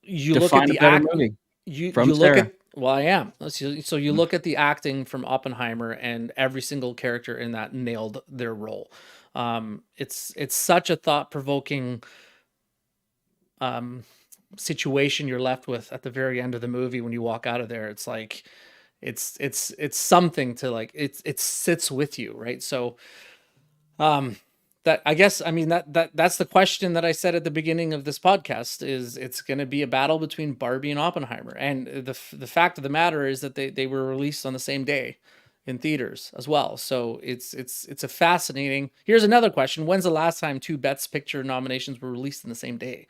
You look at the movie. You From look Sarah. at I am. So you look at the acting from Oppenheimer, and every single character in that nailed their role. It's such a thought provoking situation you're left with at the very end of the movie when you walk out of there. It's like it's something to like it sits with you, right? So that I guess I mean that's the question that I said at the beginning of this podcast is it's going to be a battle between Barbie and Oppenheimer, and the fact of the matter is that they were released on the same day in theaters as well. So it's a fascinating. Here's another question: when's the last time 2 Best Picture nominations were released on the same day?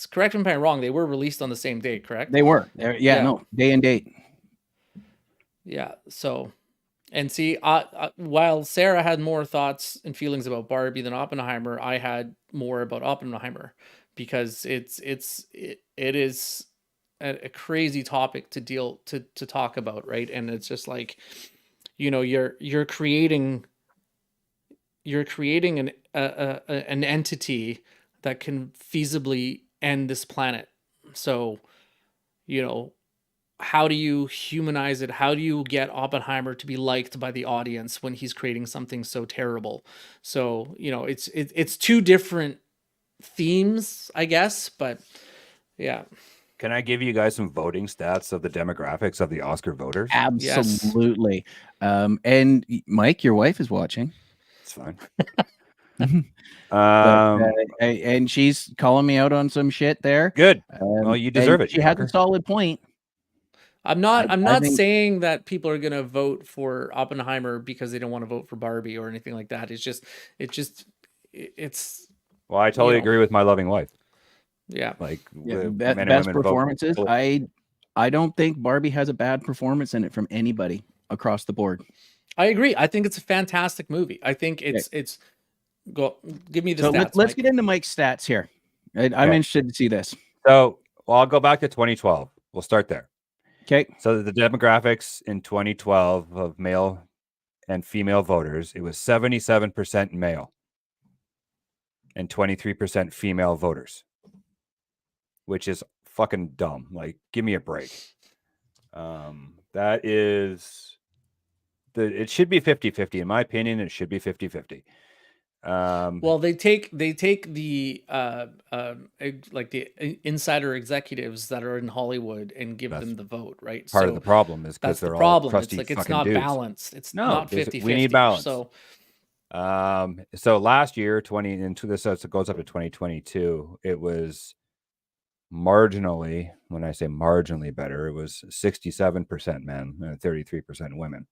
Correct me if I'm wrong. They were released on the same day, correct? They were. No, day and date. Yeah. So, and see, while Sarah had more thoughts and feelings about Barbie than Oppenheimer, I had more about Oppenheimer because it is a crazy topic to talk about, right? And it's just like, you're creating an entity that can feasibly end this planet. So, how do you humanize it? How do you get Oppenheimer to be liked by the audience when he's creating something so terrible? So, you know, it's two different themes, I guess, but yeah. Can I give you guys some voting stats of the demographics of the Oscar voters? Absolutely. And Mike, your wife is watching. It's fine. And she's calling me out on some shit there. Good. Well, you deserve it. She has a solid point. I'm not think- saying that people are going to vote for Oppenheimer because they don't want to vote for Barbie or anything like that. It's Well, I totally agree with my loving wife. Yeah. Like best performances. I don't think Barbie has a bad performance in it from anybody across the board. I agree. I think it's a fantastic movie. I think it's go give me the stats. Let's get into Mike's stats here. I'm interested to see this. So, well, I'll go back to 2012. We'll start there. Okay. So the demographics in 2012 of male and female voters, it was 77% male and 23% female voters, which is fucking dumb. Like, give me a break. That is it should be 50-50. In my opinion, it should be 50-50. Well, they take the like the insider executives that are in Hollywood and give them the vote, right? Part of the problem is because they're all crusty it's fucking not dudes. balanced. It's not 50-50. We need balance. So last year, it goes up to 2022. It was marginally, when I say marginally better, it was 67% men and 33% women.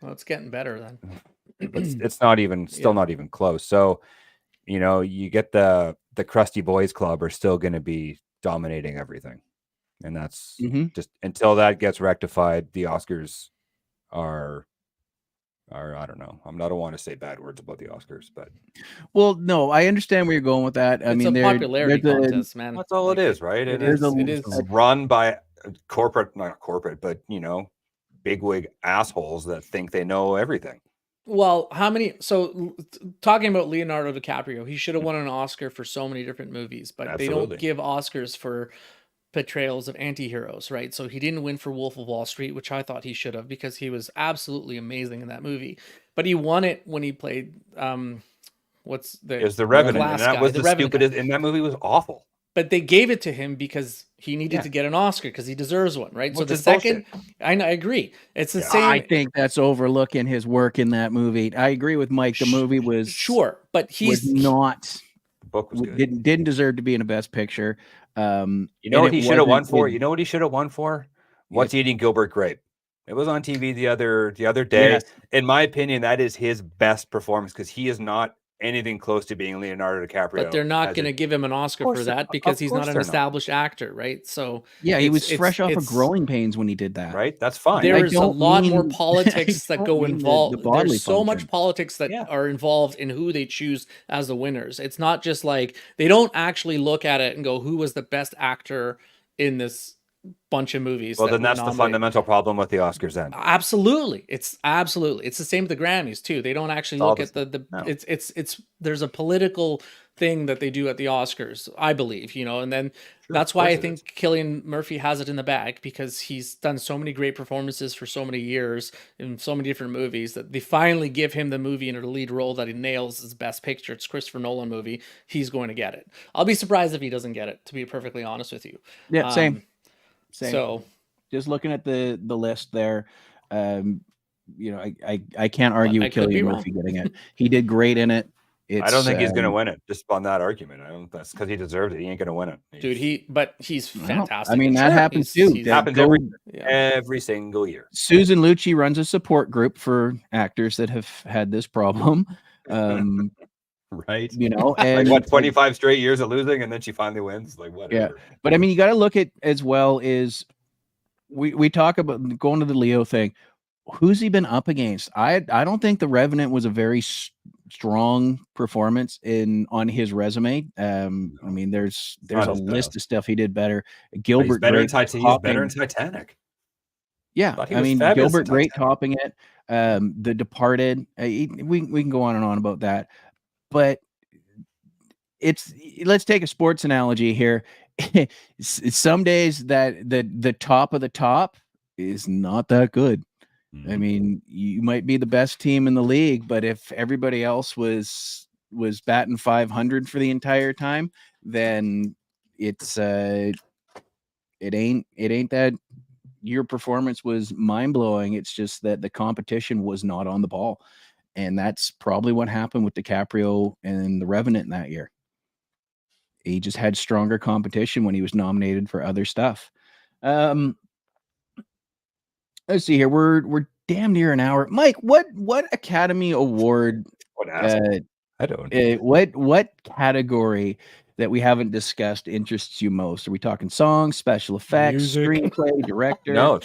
Well, it's getting better then. It's not even not even close. So, you know, you get the crusty boys club are still going to be dominating everything, and that's just until that gets rectified. The Oscars are I don't know. I don't want to say bad words about the Oscars, but no, I understand where you're going with that. I mean, a popularity contest, man. That's all it is, right? It is run by not corporate, but you know, bigwig assholes that think they know everything. Well, talking about Leonardo DiCaprio, he should have won an Oscar for so many different movies, but they don't give Oscars for portrayals of anti-heroes, right? So he didn't win for Wolf of Wall Street, which I thought he should have because he was absolutely amazing in that movie. But he won it when he played it was the Revenant, and that was the stupidest, and that movie was awful. But they gave it to him because he needed to get an Oscar because he deserves one, right? Which so the is second, bullshit. I agree. It's the same. I think that's overlooking his work in that movie. I agree with Mike. The movie was but was not. The book was good. Didn't deserve to be in a Best Picture. You know what he should have won for? You know what he should have won for? What's Eating Gilbert Grape? It was on TV the other day. Yes. In my opinion, that is his best performance because he is not anything close to being Leonardo DiCaprio. But they're not going to give him an Oscar for that because he's not an established actor, right? So yeah, he was fresh off of Growing Pains when he did that. Right, that's fine. There's a lot more politics that go involved. There's so much function. politics that are involved in who they choose as the winners. It's not just like they don't actually look at it and go, "Who was the best actor in this bunch of movies?" Well, then that's the fundamental problem with the Oscars then. Absolutely. It's the same with the Grammys too. They don't actually look at it's there's a political thing that they do at the Oscars, I believe, you know, and then that's why I think Cillian Murphy has it in the bag because he's done so many great performances for so many years in so many different movies that they finally give him the movie in a lead role that he nails as Best Picture. It's Christopher Nolan movie. He's going to get it. I'll be surprised if he doesn't get it, to be perfectly honest with you. Yeah, same. So just looking at the list there, you know, I can't argue with Cillian Murphy getting it. He did great in it. I don't think he's going to win it just on that argument. That's because he deserved it. He ain't going to win it. Dude, he's fantastic. I mean, that happens too. It happens every single year. Susan Lucci runs a support group for actors that have had this problem. Right. You know, and like 25 straight years of losing, and then she finally wins. Like whatever. Yeah. But I mean, you got to look at as well is we talk about going to the Leo thing. Who's he been up against? I don't think The Revenant was a very strong performance on his resume. I mean, there's a list of stuff he did better. Gilbert he's better, Grape better in Titanic. Yeah, I mean, Gilbert Grape topping it. The Departed. We can go on and on about that, but let's take a sports analogy here. some days that the top of the top is not that good. I mean, you might be the best team in the league, but if everybody else was batting 500 for the entire time, then it's it ain't that your performance was mind-blowing. It's just that the competition was not on the ball. And that's probably what happened with DiCaprio and The Revenant that year. He just had stronger competition when he was nominated for other stuff. Let's see here. We're damn near an hour. Mike, what Academy Award? I don't know. What category that we haven't discussed interests you most? Are we talking songs, special effects, Music. screenplay, director? No,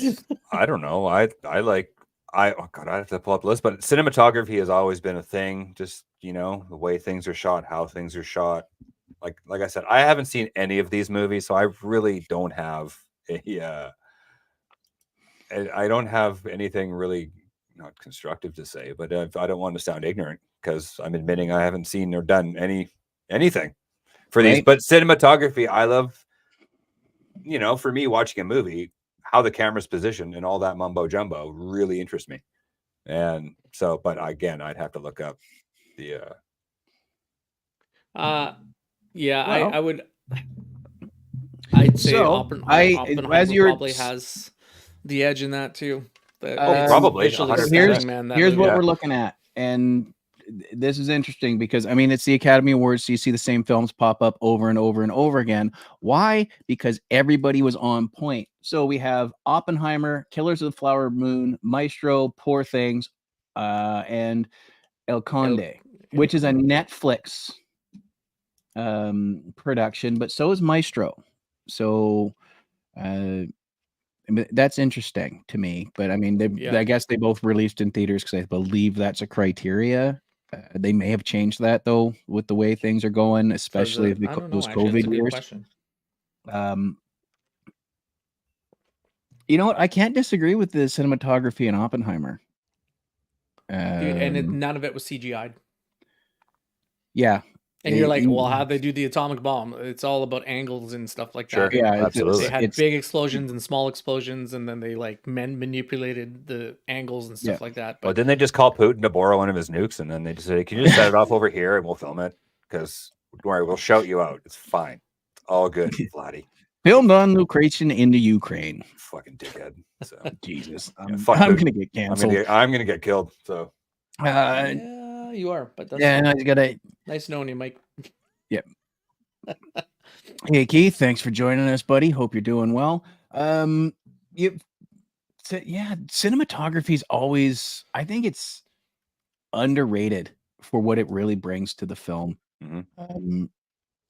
I don't know. I have to pull up the list, but cinematography has always been a thing. Just, the way things are shot, how things are shot. Like I said, I haven't seen any of these movies, so I really don't have I don't have anything really not constructive to say, but I don't want to sound ignorant because I'm admitting I haven't seen or done anything for these. But cinematography, I love, for me watching a movie, how the camera's positioned and all that mumbo jumbo really interests me. And so, but again, I'd have to look up the I would. I'd say So, Oppenheimer as you're probably has the edge in that too. probably, visually 100%. stunning, man. That Here's movie. what we're looking at, and this is interesting because I mean it's the Academy Awards, so you see the same films pop up over and over and over again. Why? Because everybody was on point. So we have Oppenheimer, Killers of the Flower Moon, Maestro, Poor Things, and El Conde, which is a Netflix production, but so is Maestro. So that's interesting to me. But I mean, I guess they both released in theaters because I believe that's a criteria. They may have changed that though with the way things are going, especially those COVID years. Question. You know what? I can't disagree with the cinematography in Oppenheimer. Dude, and none of it was CGI'd. Yeah. And you're like, well, how'd they do the atomic bomb? It's all about angles and stuff like Sure. that. Yeah, absolutely. They had big explosions and small explosions, and then they manipulated the angles and stuff like that. But well, didn't they just call Putin to borrow one of his nukes, and then they just say, "Can you just set it off over here, and we'll film it? Because don't worry, we'll shout you out. It's fine, it's all good, Vladdy." Filmed on location into Ukraine. Fucking dickhead. So Jesus, yeah, I'm gonna get canceled. I'm gonna get killed. So yeah, you are. But that's yeah, I gotta. Nice knowing you, Mike. Yep. Hey Keith, thanks for joining us, buddy. Hope you're doing well. Cinematography is always, I think it's underrated for what it really brings to the film. Mm-hmm.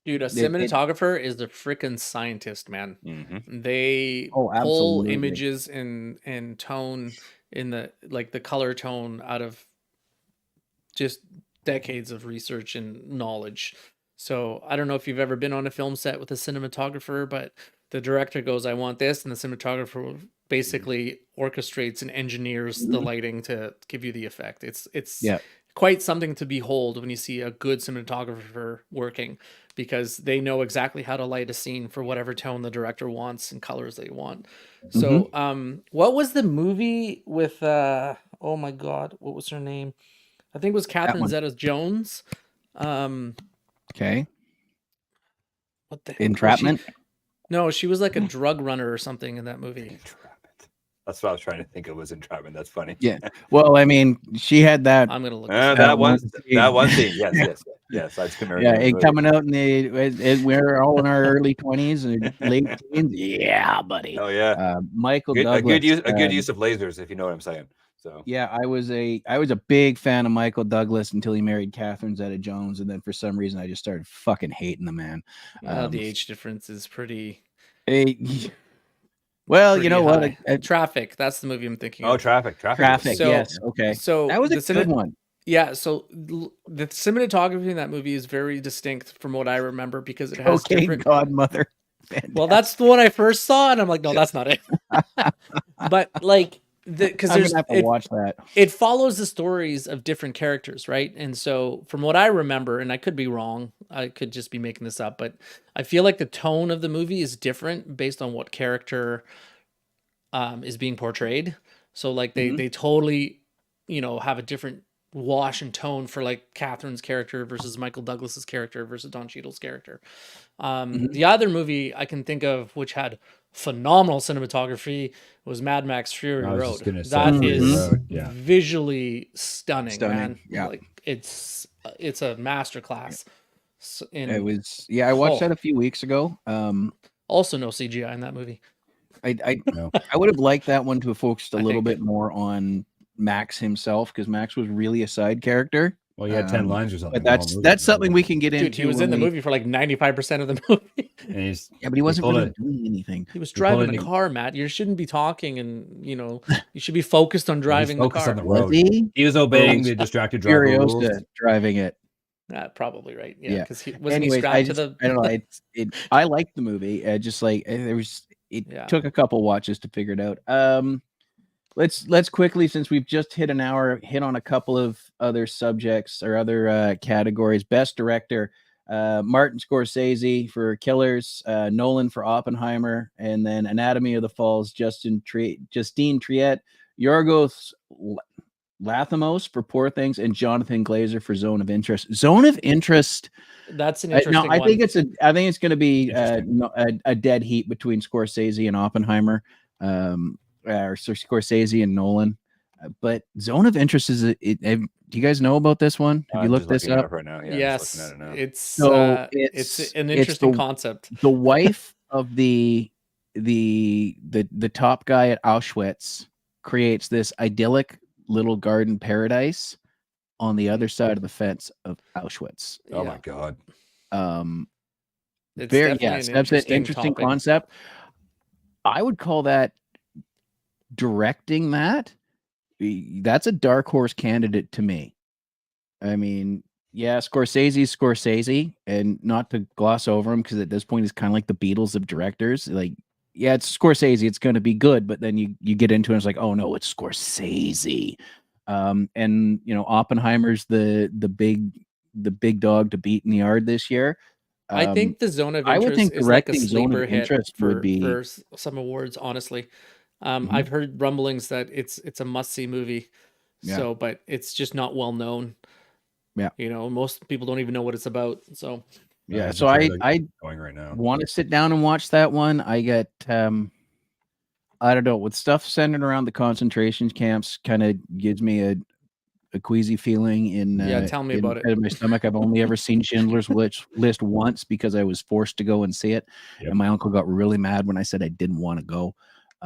Dude, a cinematographer is a freaking scientist, man. Mm-hmm. They pull images and tone in the color tone out of just decades of research and knowledge. So I don't know if you've ever been on a film set with a cinematographer, but the director goes, I want this, and the cinematographer basically orchestrates and engineers the lighting to give you the effect. It's quite something to behold when you see a good cinematographer working, because they know exactly how to light a scene for whatever tone the director wants and colors they want. So what was the movie with oh my god, what was her name? I think it was Catherine Zeta-Jones. Okay. What the heck? Entrapment? No, she was like a drug runner or something in that movie. Entrapment. That's what I was trying to think of, was Entrapment. That's funny. Yeah. Well, I mean, she had that. I'm gonna look that one scene. Yes. That's coming out in we're all in our early 20s and late teens. Yeah, buddy. Oh yeah. Michael Douglas. A good use of lasers, if you know what I'm saying. So yeah, I was a big fan of Michael Douglas until he married Catherine Zeta-Jones, and then for some reason I just started fucking hating the man. The age difference is pretty. Well, pretty you know high. what? Traffic. That's the movie I'm thinking. Oh, of. Traffic. So, yes. Okay. So that was a good one. Yeah. So the cinematography in that movie is very distinct from what I remember, because it has different. Godmother. Well, that's the one I first saw, and I'm like, no, that's not it. But like, because I'm there's gonna have to watch that. it follows the stories of different characters, right? And so from what I remember, and I could be wrong, I could just be making this up, but I feel like the tone of the movie is different based on what character is being portrayed. So like they totally, have a different wash and tone for like Catherine's character versus Michael Douglas's character versus Don Cheadle's character. The other movie I can think of which had phenomenal cinematography was Mad Max Fury I was Road. just gonna say That Fury is Road, yeah. visually stunning, man. yeah. Like it's a masterclass. It was, I watched that a few weeks ago. Also no CGI in that movie. I No. I would have liked that one to have focused a I little think. bit more on Max himself, because Max was really a side character. Well, he had 10 lines or something. But that's something we can get into. Dude, he was when in the movie for like 95% of the movie. And he's, but he wasn't pulled really it. doing anything. He was He pulled driving it a in- car, Matt. You shouldn't be talking, and you should be focused on driving the focused car. on the Was road. he? He was obeying the distracted driver rules. Furiosa driving it. Probably right. Yeah, Yeah. because he wasn't Anyways, strapped to the. I don't know. I liked the movie. Just like there was, it Yeah. took a couple watches to figure it out. Let's quickly, since we've just hit an hour, hit on a couple of other subjects or other categories. Best director, Martin Scorsese for Killers, Nolan for Oppenheimer, and then Anatomy of the Falls, Justine Triet, Yorgos Lanthimos for Poor Things, and Jonathan Glazer for Zone of Interest. Zone of Interest. That's an interesting No, I one. think it's going to be Interesting. a dead heat between Scorsese and Oppenheimer, or Scorsese and Nolan. But Zone of Interest is do you guys know about this one? Have you looked this up? right now? Yeah, Yes, I'm just looking at it now. it's So it's an it's interesting the- concept. The wife of the top guy at Auschwitz creates this idyllic little garden paradise on the other side of the fence of Auschwitz. Oh my god. It's Very definitely yes, an that's an interesting topic. concept. I would call that directing that. That's a dark horse candidate to me. I mean, yeah, Scorsese's Scorsese, and not to gloss over him, because at this point he's kind of like the Beatles of directors. Like, yeah, it's Scorsese, it's going to be good, but then you get into it, and it's like, oh no, it's Scorsese. And Oppenheimer's the big dog to beat in the yard this year. I think the Zone of I Interest would think is like a directing Zone of sleeper hit Interest would be- for some awards. Honestly, I've heard rumblings that it's a must see movie. Yeah. So, but it's just not well known. Yeah. Most people don't even know what it's about. So, Yeah, There's so a trailer I going right now. want to sit down and watch that one. I get I don't know, with stuff centered around the concentration camps, kind of gives me a queasy feeling in tell me in about the it. pit of my stomach. I've only ever seen Schindler's List once because I was forced to go and see it, Yep. and my uncle got really mad when I said I didn't want to go.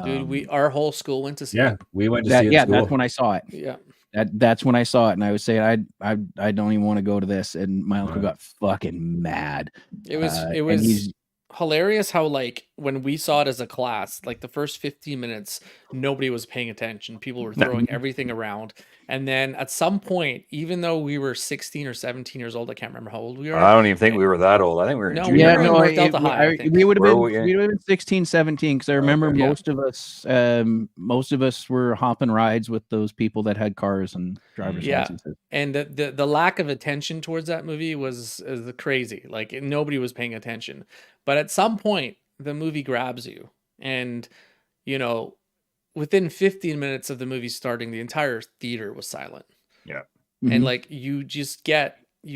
dude, our whole school went to see Yeah, it. we went to see it. Yeah, in school. that's when I saw it. Yeah. That's when I saw it, and I was saying I don't even want to go to this, and my uncle Right. got fucking mad. It was and he's- hilarious how like when we saw it as a class, like the first 15 minutes, nobody was paying attention. People were throwing everything around. And then at some point, even though we were 16 or 17 years old, I can't remember how old we were. I don't even think we were that old. I think we were in No, junior we Yeah, were in no, North Delta High, I think. we would have Where been were we in? we would have been 16, 17, because I remember Okay. Yeah. most of us were hopping rides with those people that had cars and driver's Yeah. licenses. And the lack of attention towards that movie was crazy. Like nobody was paying attention. But at some point, the movie grabs you, and within 15 minutes of the movie starting, the entire theater was silent. Yeah. Mhm. And like you just get so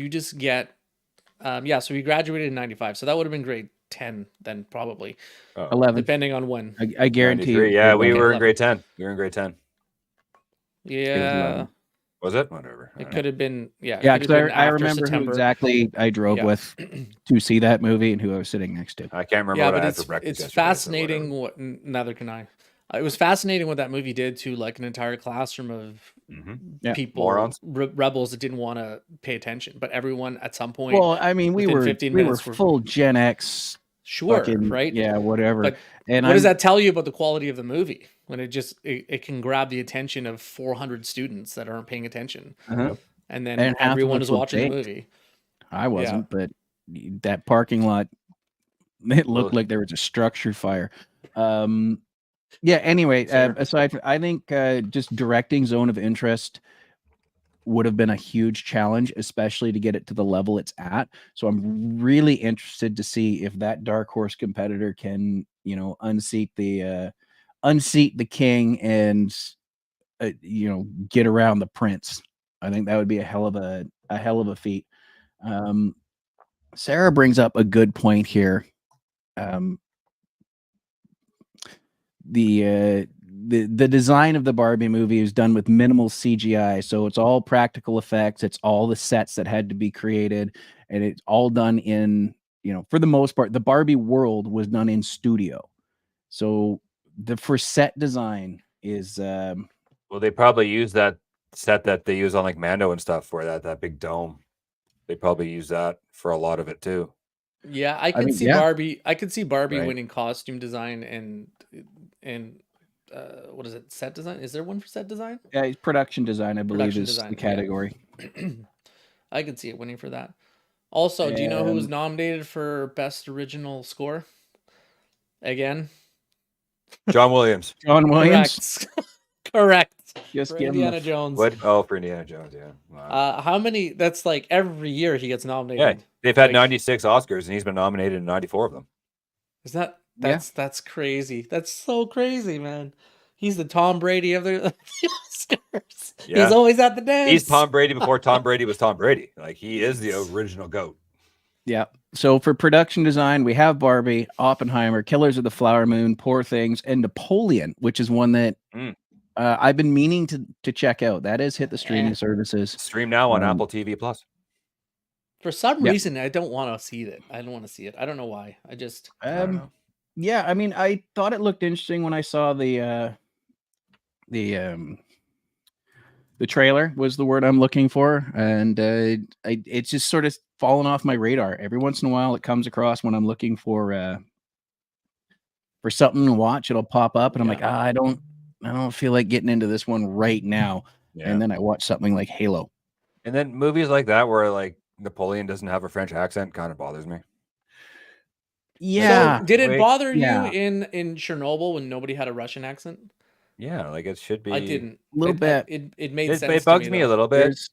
we graduated in 95, so that would have been grade 10 then, probably, 11. depending on when. I guarantee you. 93. Yeah, we Okay, were in 11. grade 10. We were in grade 10. Yeah, 11. Was it? Whatever. it could have been. Yeah, it Yeah, could because have been I after remember who September. exactly I drove Yeah. with to see that movie and who I was sitting next to. I can't remember Yeah, what I but had for breakfast it's yesterday, so fascinating what neither can I. It was fascinating what that movie did to like an entire classroom of whatever. Yeah. people, Morons. rebels that didn't want to pay attention, but everyone at some point, Well, I mean, we within were 15 we were minutes were- full Gen X, sure, fucking, right? Yeah, whatever. But and what does I'm- that tell you about the quality of the movie when it can grab the attention of 400 students that aren't paying attention, Uh-huh. and then And half of everyone us is were watching the baked. movie. I wasn't, but that parking lot, it looked Ugh. like there was a structure fire. Yeah. Anyway, Sure. aside from, I think just directing Zone of Interest would have been a huge challenge, especially to get it to the level it's at. So I'm really interested to see if that dark horse competitor can, unseat the king and get around the prince. I think that would be a hell of a feat. Sarah brings up a good point here. The design of the Barbie movie is done with minimal CGI, so it's all practical effects. It's all the sets that had to be created, and it's all done in, for the most part, the Barbie world was done in studio. So for set design is Well, they probably use that set that they use on like Mando and stuff for that big dome. They probably use that for a lot of it too. Yeah, I could mean, see yeah. Barbie. I could see Barbie Right. winning costume design and what is it? Set design? Is there one for set design? yeah, it's production design, I believe, Production is design, the yeah. category. I could see it winning for that. Also, do you know who was And- nominated for best original score? Again, John Williams. John Williams. correct. Correct. Just For give him the Indiana Jones. What? Oh, for Indiana Jones, yeah. Wow. How many? That's like every year he gets Yeah, nominated. they've had Like, 96 Oscars, and he's been nominated in 94 of them. Is that Yeah. that's crazy. That's so crazy, man. He's the Tom Brady of the Oscars. Yeah. He's always at the dance. He's Tom Brady before Tom Brady was Tom Brady. Like, he is the original GOAT. Yeah. So for production design, we have Barbie, Oppenheimer, Killers of the Flower Moon, Poor Things, and Napoleon, which is one that I've been meaning to check out. That has hit the streaming services. Stream now on Apple TV Plus. For some Yeah. reason, I don't want to see it. I don't want to see it. I don't know why. I just I don't know. Yeah, I mean, I thought it looked interesting when I saw the trailer was the word I'm looking for, and it's just sort of fallen off my radar. Every once in a while, it comes across when I'm looking for something to watch. It'll pop up, and I'm like, I don't feel like getting into this one right now. Yeah. And then I watch something like Halo. And then movies like that where like Napoleon doesn't have a French accent kind of bothers me. Yeah. So, did it bother Yeah. you in Chernobyl when nobody had a Russian accent? Yeah, like it should be. I didn't. A little bit. It made sense. It bugs to me though. a little bit. There's-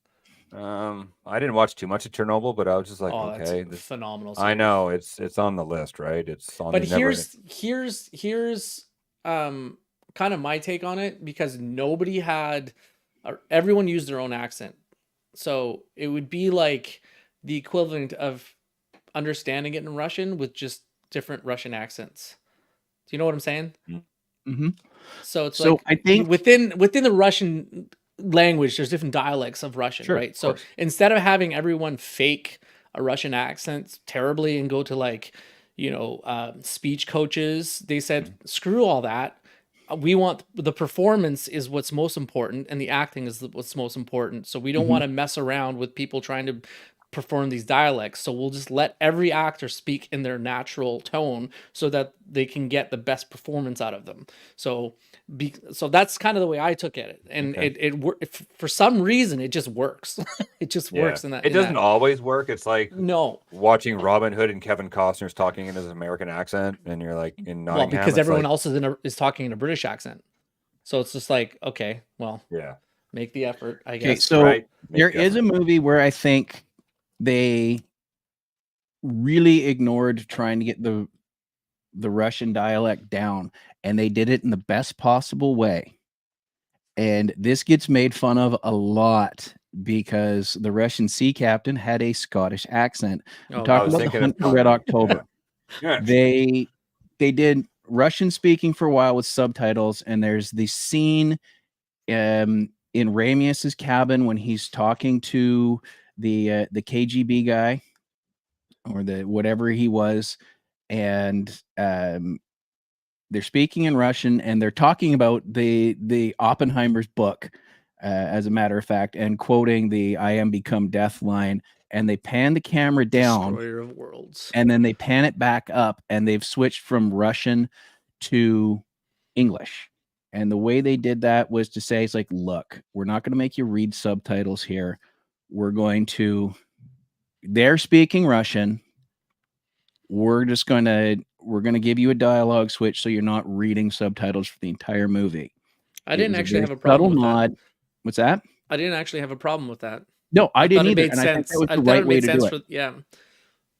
I didn't watch too much of Chernobyl, but I was just like, Oh, okay, that's phenomenal. I know it's on the list, right? It's on. But the never- here's kind of my take on it, because nobody had, everyone used their own accent, so it would be like the equivalent of understanding it in Russian with just different Russian accents. Do you know what I'm saying? Mm-hmm. So it's So like I think within the Russian language, there's different dialects of Russian, Sure, right? of So course. instead of having everyone fake a Russian accent terribly and go to like, speech coaches, they said, screw all that. We want the performance is what's most important, and the acting is what's most important. So we don't want to mess around with people trying to perform these dialects. So we'll just let every actor speak in their natural tone so that they can get the best performance out of them. So that's kind of the way I took it, and it for some reason it just works. It just works in that. It doesn't always work. It's like No. watching Robin Hood and Kevin Costner's talking in his American accent, and you're like in Nottingham. Well, because it's everyone like, else is talking in a British accent, so it's just like, okay, well, yeah, make the effort, I Okay, guess. so right. there is a movie where I think they really ignored trying to get the Russian dialect down, and they did it in the best possible way. And this gets made fun of a lot because the Russian sea captain had a Scottish accent. I'm Oh, talking I was about the thinking Hunt of for Red Connery. October. Yeah. They did Russian speaking for a while with subtitles, and there's the scene in Ramius's cabin when he's talking to the KGB guy or the whatever he was, and they're speaking in Russian, and they're talking about the Oppenheimer's book, as a matter of fact, and quoting the "I am become death" line. And they pan the camera down, Destroyer of Worlds. and then they pan it back up, and they've switched from Russian to English. And the way they did that was to say, it's like, look, we're not going to make you read subtitles here. They're speaking Russian. We're we're going to give you a dialogue switch so you're not reading subtitles for the entire movie. I It didn't was a actually very have a problem subtle with that. nod. What's that? I didn't actually have a problem with that. No, I thought didn't it either. made And I think sense. that was I the thought right it way made to sense do it. for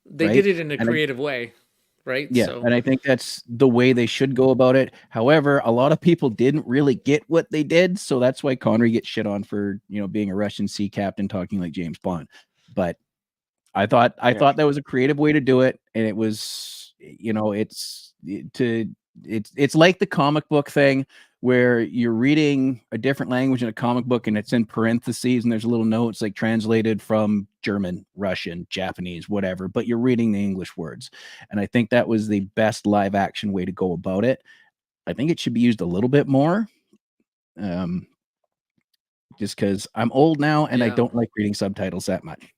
they Right? did it in a And I- creative way, right? Yeah, So and I think that's the way they should go about it. However, a lot of people didn't really get what they did, so that's why Connery gets shit on for, being a Russian sea captain talking like James Bond. But I thought that was a creative way to do it, and it was, it's like the comic book thing where you're reading a different language in a comic book and it's in parentheses and there's a little notes like translated from German, Russian, Japanese, whatever, but you're reading the English words. And I think that was the best live action way to go about it. I think it should be used a little bit more. Just because I'm old now and I Yeah. don't like reading subtitles that much.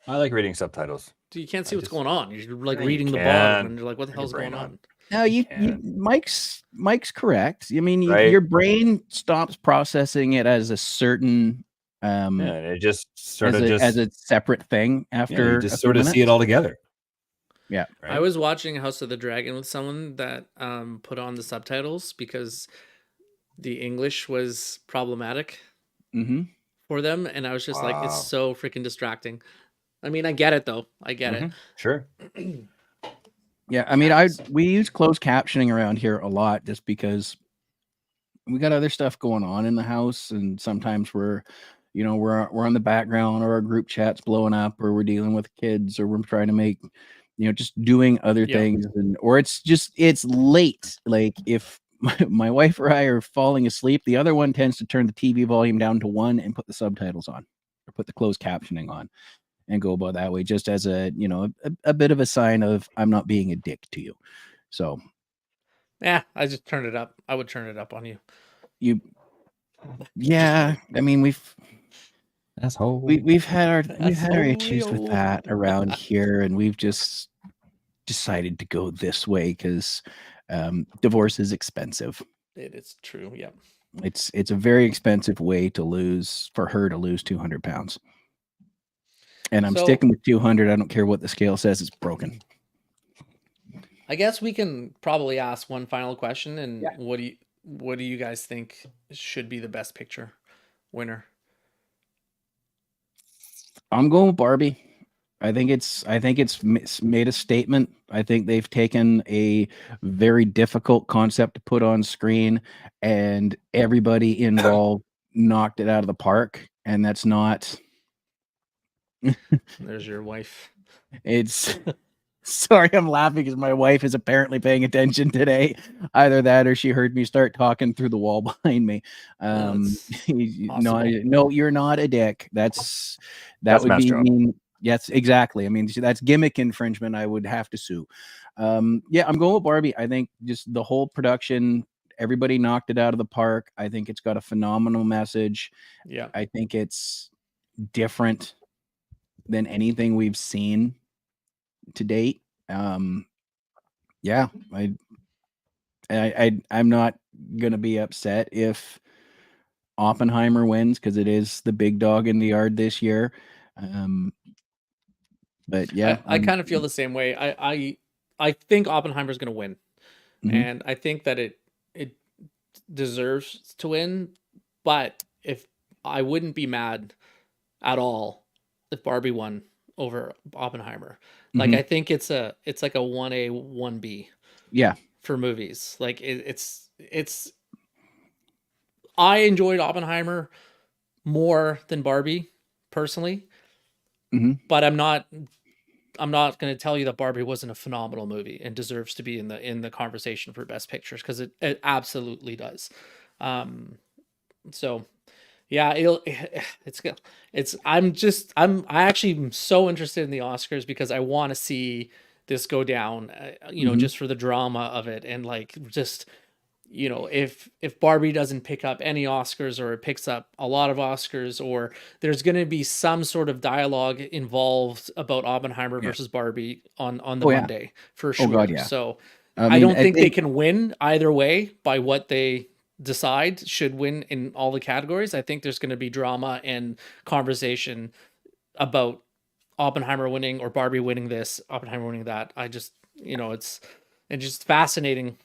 I like reading subtitles. So you can't see what's going on. You're like Yeah, you reading the can. bottom, and you're like, "What the Turn your hell's going brain on?" on. No, Mike's correct. I mean, Right. your brain stops processing it as a certain Yeah, and it just sort of as a separate thing after you a just few sort of see it minutes. all together. Yeah. right? I was watching House of the Dragon with someone that put on the subtitles because the English was problematic Mm-hmm. for them, and I was just like, Wow. it's so freaking distracting. I mean, I get it though. I get Mhm. Sure. Yeah, I mean, we use closed captioning around here a lot just because we got other stuff going on in the house, and sometimes we're on the background, or our group chat's blowing up, or we're dealing with kids, or we're trying to make, just doing other Yeah. things, or it's late. Like if my wife or I are falling asleep, the other one tends to turn the TV volume down to 1 and put the subtitles on, or put the closed captioning on, and go about that way, just as a bit of a sign of I'm not being a dick to you. So Yeah, I just turned it up. I would turn it up on you. yeah, I mean Asshole. we've had our issues with Asshole. that around here, and we've just decided to go this way because divorce is expensive. It is true. Yeah. It's a very expensive way for her to lose 200 pounds. And I'm So- sticking with 200. I don't care what the scale says, it's broken. I guess we can probably ask one final question, and Yeah. what do you guys think should be the best picture winner? I'm going with Barbie. I think it's made a statement. I think they've taken a very difficult concept to put on screen, and everybody involved knocked it out of the park. And that's not. There's your wife. It's sorry, I'm laughing because my wife is apparently paying attention today. Either that, or she heard me start talking through the wall behind me. That's No, possible. no, you're not a dick. That That's would messed be up. mean. Yes, exactly. I mean, that's gimmick infringement. I would have to sue. Yeah, I'm going with Barbie. I think just the whole production, everybody knocked it out of the park. I think it's got a phenomenal message. Yeah. I think it's different than anything we've seen to date. Yeah, I'm not gonna be upset if Oppenheimer wins because it is the big dog in the yard this year. But yeah, I kind of feel the same way. I think Oppenheimer's going to win, Mhm. and I think that it deserves to win. But if I wouldn't be mad at all if Barbie won over Oppenheimer. Like Mhm. I think it's like a 1A 1B yeah, for movies. Like it's I enjoyed Oppenheimer more than Barbie personally, Mhm. but I'm not going to tell you that Barbie wasn't a phenomenal movie and deserves to be in the conversation for best pictures, because it absolutely does. So yeah, I'm actually so interested in the Oscars because I want to see this go down, Mhm. just for the drama of it, and like just if Barbie doesn't pick up any Oscars, or it picks up a lot of Oscars, or there's going to be some sort of dialogue involved about Oppenheimer Yeah. versus Barbie on the Oh, yeah. Monday for sure. Oh, God, yeah. So I I mean, don't I think they think- can win either way by what they decide should win in all the categories. I think there's going to be drama and conversation about Oppenheimer winning or Barbie winning this, Oppenheimer winning that. I just, and just fascinating.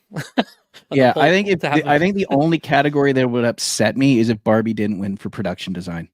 Yeah, I think I think the only category that would upset me is if Barbie didn't win for production design.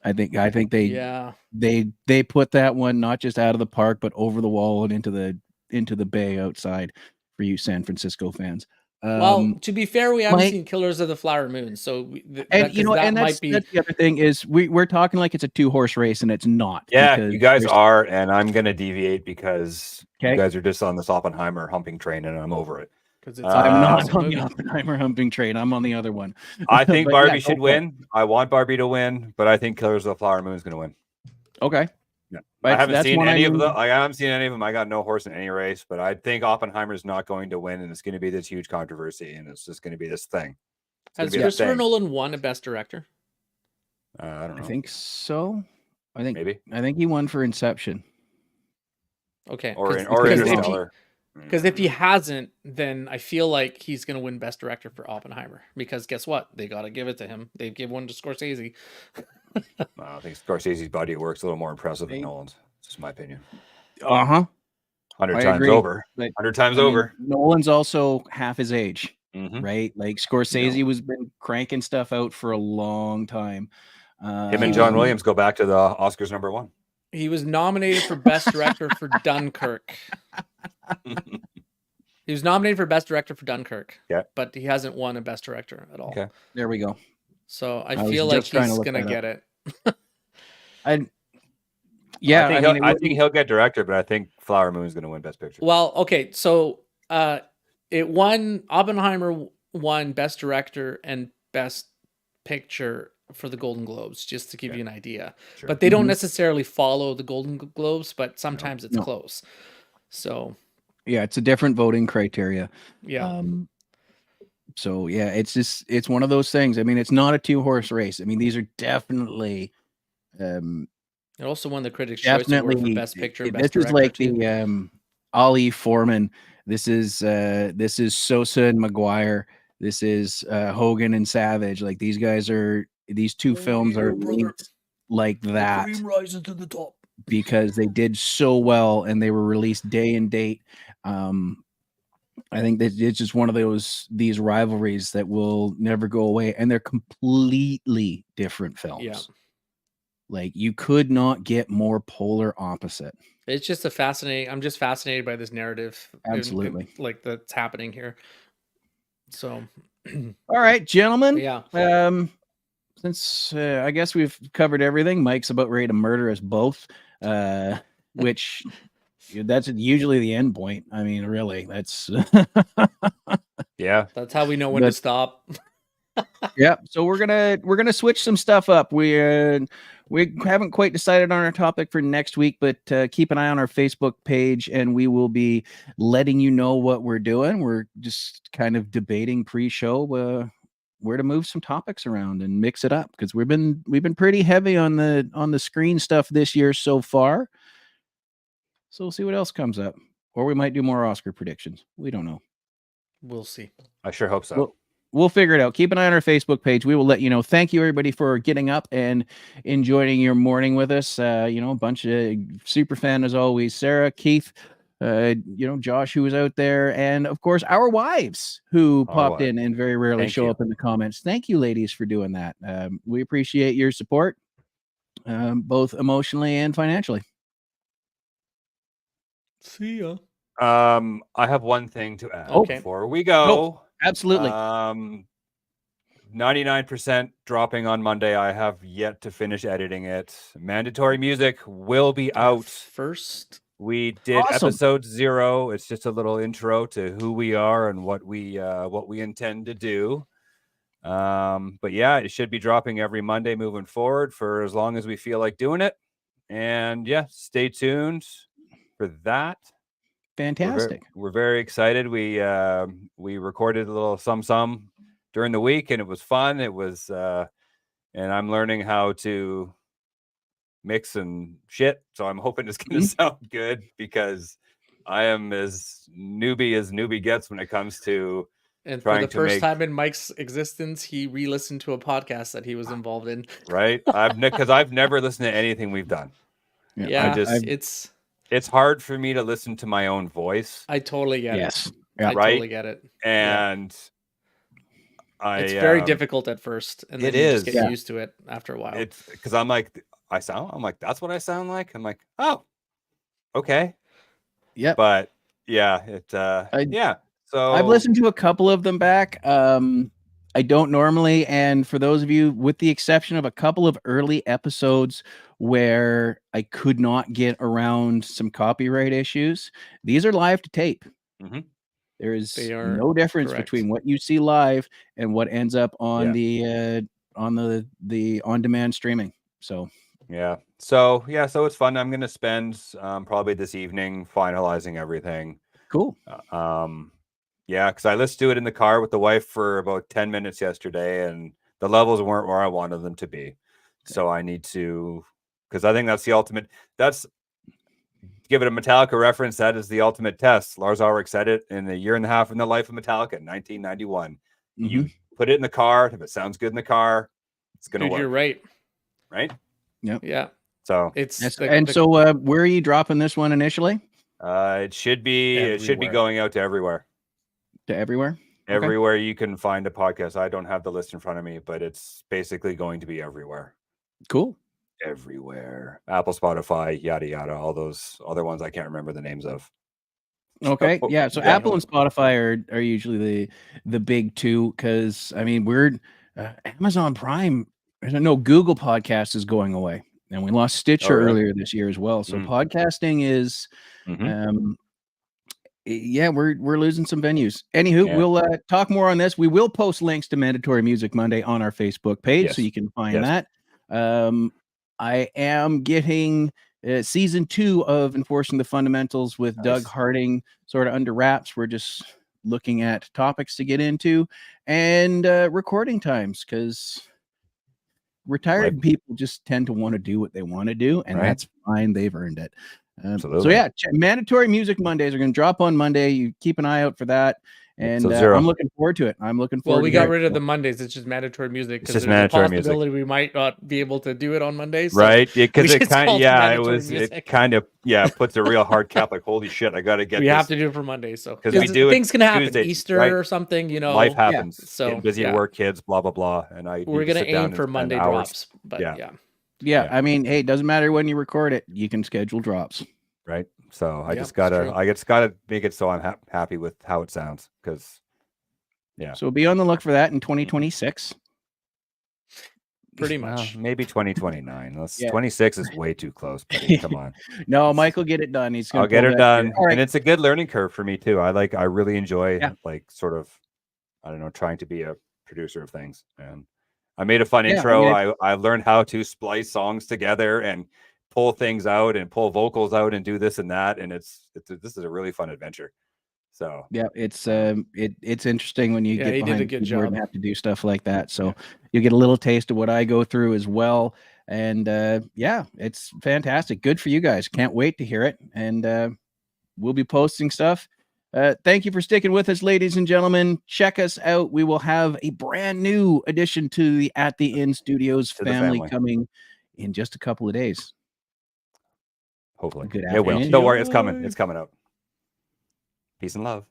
I think they put that one not just out of the park, but over the wall and into the bay outside for you San Francisco fans. Well, to be fair, we haven't Mike- seen Killers of the Flower Moon, so and you know, that and might be. that's the other thing is we're talking like it's a 2-horse race, and it's not. Yeah, because you guys there's- are, and I'm gonna deviate because Okay. you guys are just on this Oppenheimer humping train, and I'm over it. Because it's I'm not awesome on movie. the Oppenheimer humping train. I'm on the other one. I think But Barbie yeah, should go for it. win. I want Barbie to win, but I think Killers of the Flower Moon is going to win. Okay. Yeah. But I haven't that's seen one any of I'm- them. I haven't seen any of them. I got no horse in any race, but I think Oppenheimer's not going to win, and it's going to be this huge controversy, and it's just going to be this thing. It's gonna Has be a Christopher thing. Nolan won a Best Director? I don't know. I think so. I think Maybe. I think he won for Inception. Okay. Or because if he- Interstellar. Because if he hasn't, then I feel like he's going to win Best Director for Oppenheimer. Because guess what? They got to give it to him. They give one to Scorsese. I think Scorsese's body of work's a little more impressive than Nolan's. It's just my opinion. Uh-huh. 100 I times agree. over. But, 100 times I mean, over. Nolan's also half his age, Mhm. right? Like Scorsese was been cranking stuff out for a long time. Him and John Williams go back to the Oscars #1. He was nominated for Best Director for Dunkirk. He was nominated for Best Director for Dunkirk. Yeah. But he hasn't won a Best Director at all. Okay. There we go. So I I was feel like just trying to he's look going to that get up. it. Yeah, I think he'll get director, but I think Flower Moon is going to win Best Picture. Well, okay, so it won. Oppenheimer won Best Director and Best Picture for the Golden Globes, just to give you an idea. Sure. But they don't necessarily follow the Golden Globes, but sometimes it's No. close. So yeah, it's a different voting criteria. yeah, So yeah, it's one of those things. I mean, it's not a 2-horse race. I mean, these are definitely it also won the Critics' Choice Award for definitely Best Picture and this Best is Director like too. the Ali Foreman. This is Sosa and Maguire. This is Hogan and Savage. Like these two films are linked like that rises to the top. because they did so well and they were released day and date. I think that it's just one of these rivalries that will never go away, and they're completely different films. Yeah. Like you could not get more polar opposite. It's just I'm just fascinated by this narrative. Absolutely. Like that's happening here. So All right, gentlemen. yeah. Since I guess we've covered everything, Mike's about ready to murder us both, which that's usually the end point. I mean, really, that's Yeah. That's how we know when to stop. yeah. So we're gonna switch some stuff up. We haven't quite decided on our topic for next week, but keep an eye on our Facebook page, and we will be letting you know what we're doing. We're just kind of debating pre-show where to move some topics around and mix it up because we've been pretty heavy on the screen stuff this year so far. So we'll see what else comes up, or we might do more Oscar predictions. We don't know. We'll see. I sure hope so. We'll figure it out. Keep an eye on our Facebook page. We will let you know. Thank you, everybody, for getting up and enjoying your morning with us. A bunch of super fan as always. Sarah, Keith, Josh, who was out there, and of course our wives who popped in and very rarely show up in the comments. Thank you, ladies, for doing that. We appreciate your support, both emotionally and financially. See ya. I have one thing to add before we go. Oh, absolutely. 99% dropping on Monday. I have yet to finish editing it. Mandatory music will be out first. We did episode 0. It's just a little intro to who we are and what we intend to do. But yeah, it should be dropping every Monday moving forward for as long as we feel like doing it. And yeah, stay tuned for that. Fantastic. We're very excited. We recorded a little some during the week, and it was fun. It was and I'm learning how to mix and shit, so I'm hoping it's going to sound good, because I am as newbie gets when it comes to and for the first time in Mike's existence, he re-listened to a podcast that he was involved in. Right, because I've never listened to anything we've done. Yeah, it's it's hard for me to listen to my own voice. I totally get Yes. it. Yeah. I Right? totally get it. And It's very difficult at first, and then it you just is. get Yeah. used to it after a while. It's because I'm like, that's what I sound like. I'm like, oh, okay. Yep. But yeah, So I've listened to a couple of them back. I don't normally, and for those of you, with the exception of a couple of early episodes where I could not get around some copyright issues, these are live to tape. Mhm. There is They are no difference correct. between what you see live and what ends up on Yeah. the on-demand streaming. So So it's fun. I'm gonna spend probably this evening finalizing everything. cool. Because I listened to it in the car with the wife for about 10 minutes yesterday, and the levels weren't where I wanted them to be. So I need to, because I think that's the ultimate. That's, to give it a Metallica reference, that is the ultimate test. Lars Ulrich said it in a year and a half in the life of Metallica in 1991. You put it in the car. If it sounds good in the car, it's gonna Dude, work. you're right. Right? Yeah, So it's Yes. the- And the- so where are you dropping this one initially? it should be Everywhere. going out to everywhere. To everywhere? Okay. Everywhere you can find a podcast. I don't have the list in front of me, but it's basically going to be everywhere. Cool. Everywhere. Apple, Spotify, yada yada, all those other ones I can't remember the names of. Okay. Yeah. So Yeah. Apple and Spotify are usually the big two, because I mean we're Amazon Prime. No, Google Podcast is going away, and we lost Stitcher really? earlier this year as well. So Mm. podcasting is, Mhm. we're losing some venues. Anywho, Yeah. we'll talk more on this. We will post links to Mandatory Music Monday on our Facebook page, so Yes. you can find Yes. that. I am getting season 2 of Enforcing the Fundamentals with Doug Nice. Harding sort of under wraps. We're just looking at topics to get into and recording times, because retired people just tend to want to do what they want to do, and Right. that's fine. They've earned it. So Absolutely. yeah, Mandatory Music Mondays are going to drop on Monday. You keep an eye out for that, and So zero. I'm looking forward to it. I'm looking forward. well, we to got hearing rid of it. the Mondays. It's just mandatory music, It's because just there's a mandatory music. possibility we might not be able to do it on Mondays. So Right? Because we it just kind called of, it it mandatory was, it music. kind of, puts a real hard cap. Like, holy shit, I got to get we this. have to do it for Mondays. So 'Cause we do it things can happen, Tuesday, Easter right? or something. Life happens. So Getting busy at work, kids, blah blah blah. And we're gonna aim for Monday drops. But Yeah. Yeah, I mean, hey, it doesn't matter when you record it. You can schedule drops. Right. So I Yep, just it's gotta, true. make it so I'm happy with how it sounds. Because So be on the look for that in 2026. pretty much. maybe 2029. Yeah. 26 is way too close. Buddy. Come on. No, Mike will get it done. He's gonna I'll get pull it that done. shit. All right. And it's a good learning curve for me too. I really enjoy Yeah. like sort of, I don't know, trying to be a producer of things. And I made a fun Yeah, I intro. mean, I learned how to splice songs together and pull things out and pull vocals out and do this and that. And this is a really fun adventure. So Yeah, it's interesting when you Yeah, get he did behind a the good keyboard and job. have to do stuff like that. So you get a little taste of what I go through as well. And yeah, it's fantastic. Good for you guys. Can't wait to hear it. And we'll be posting stuff. Thank you for sticking with us, ladies and gentlemen. Check us out. We will have a brand new addition to the At the Inn Studios To the family family. coming in just a couple of days. hopefully Good it will. afternoon. Don't worry, it's coming. It's coming up. Peace and love.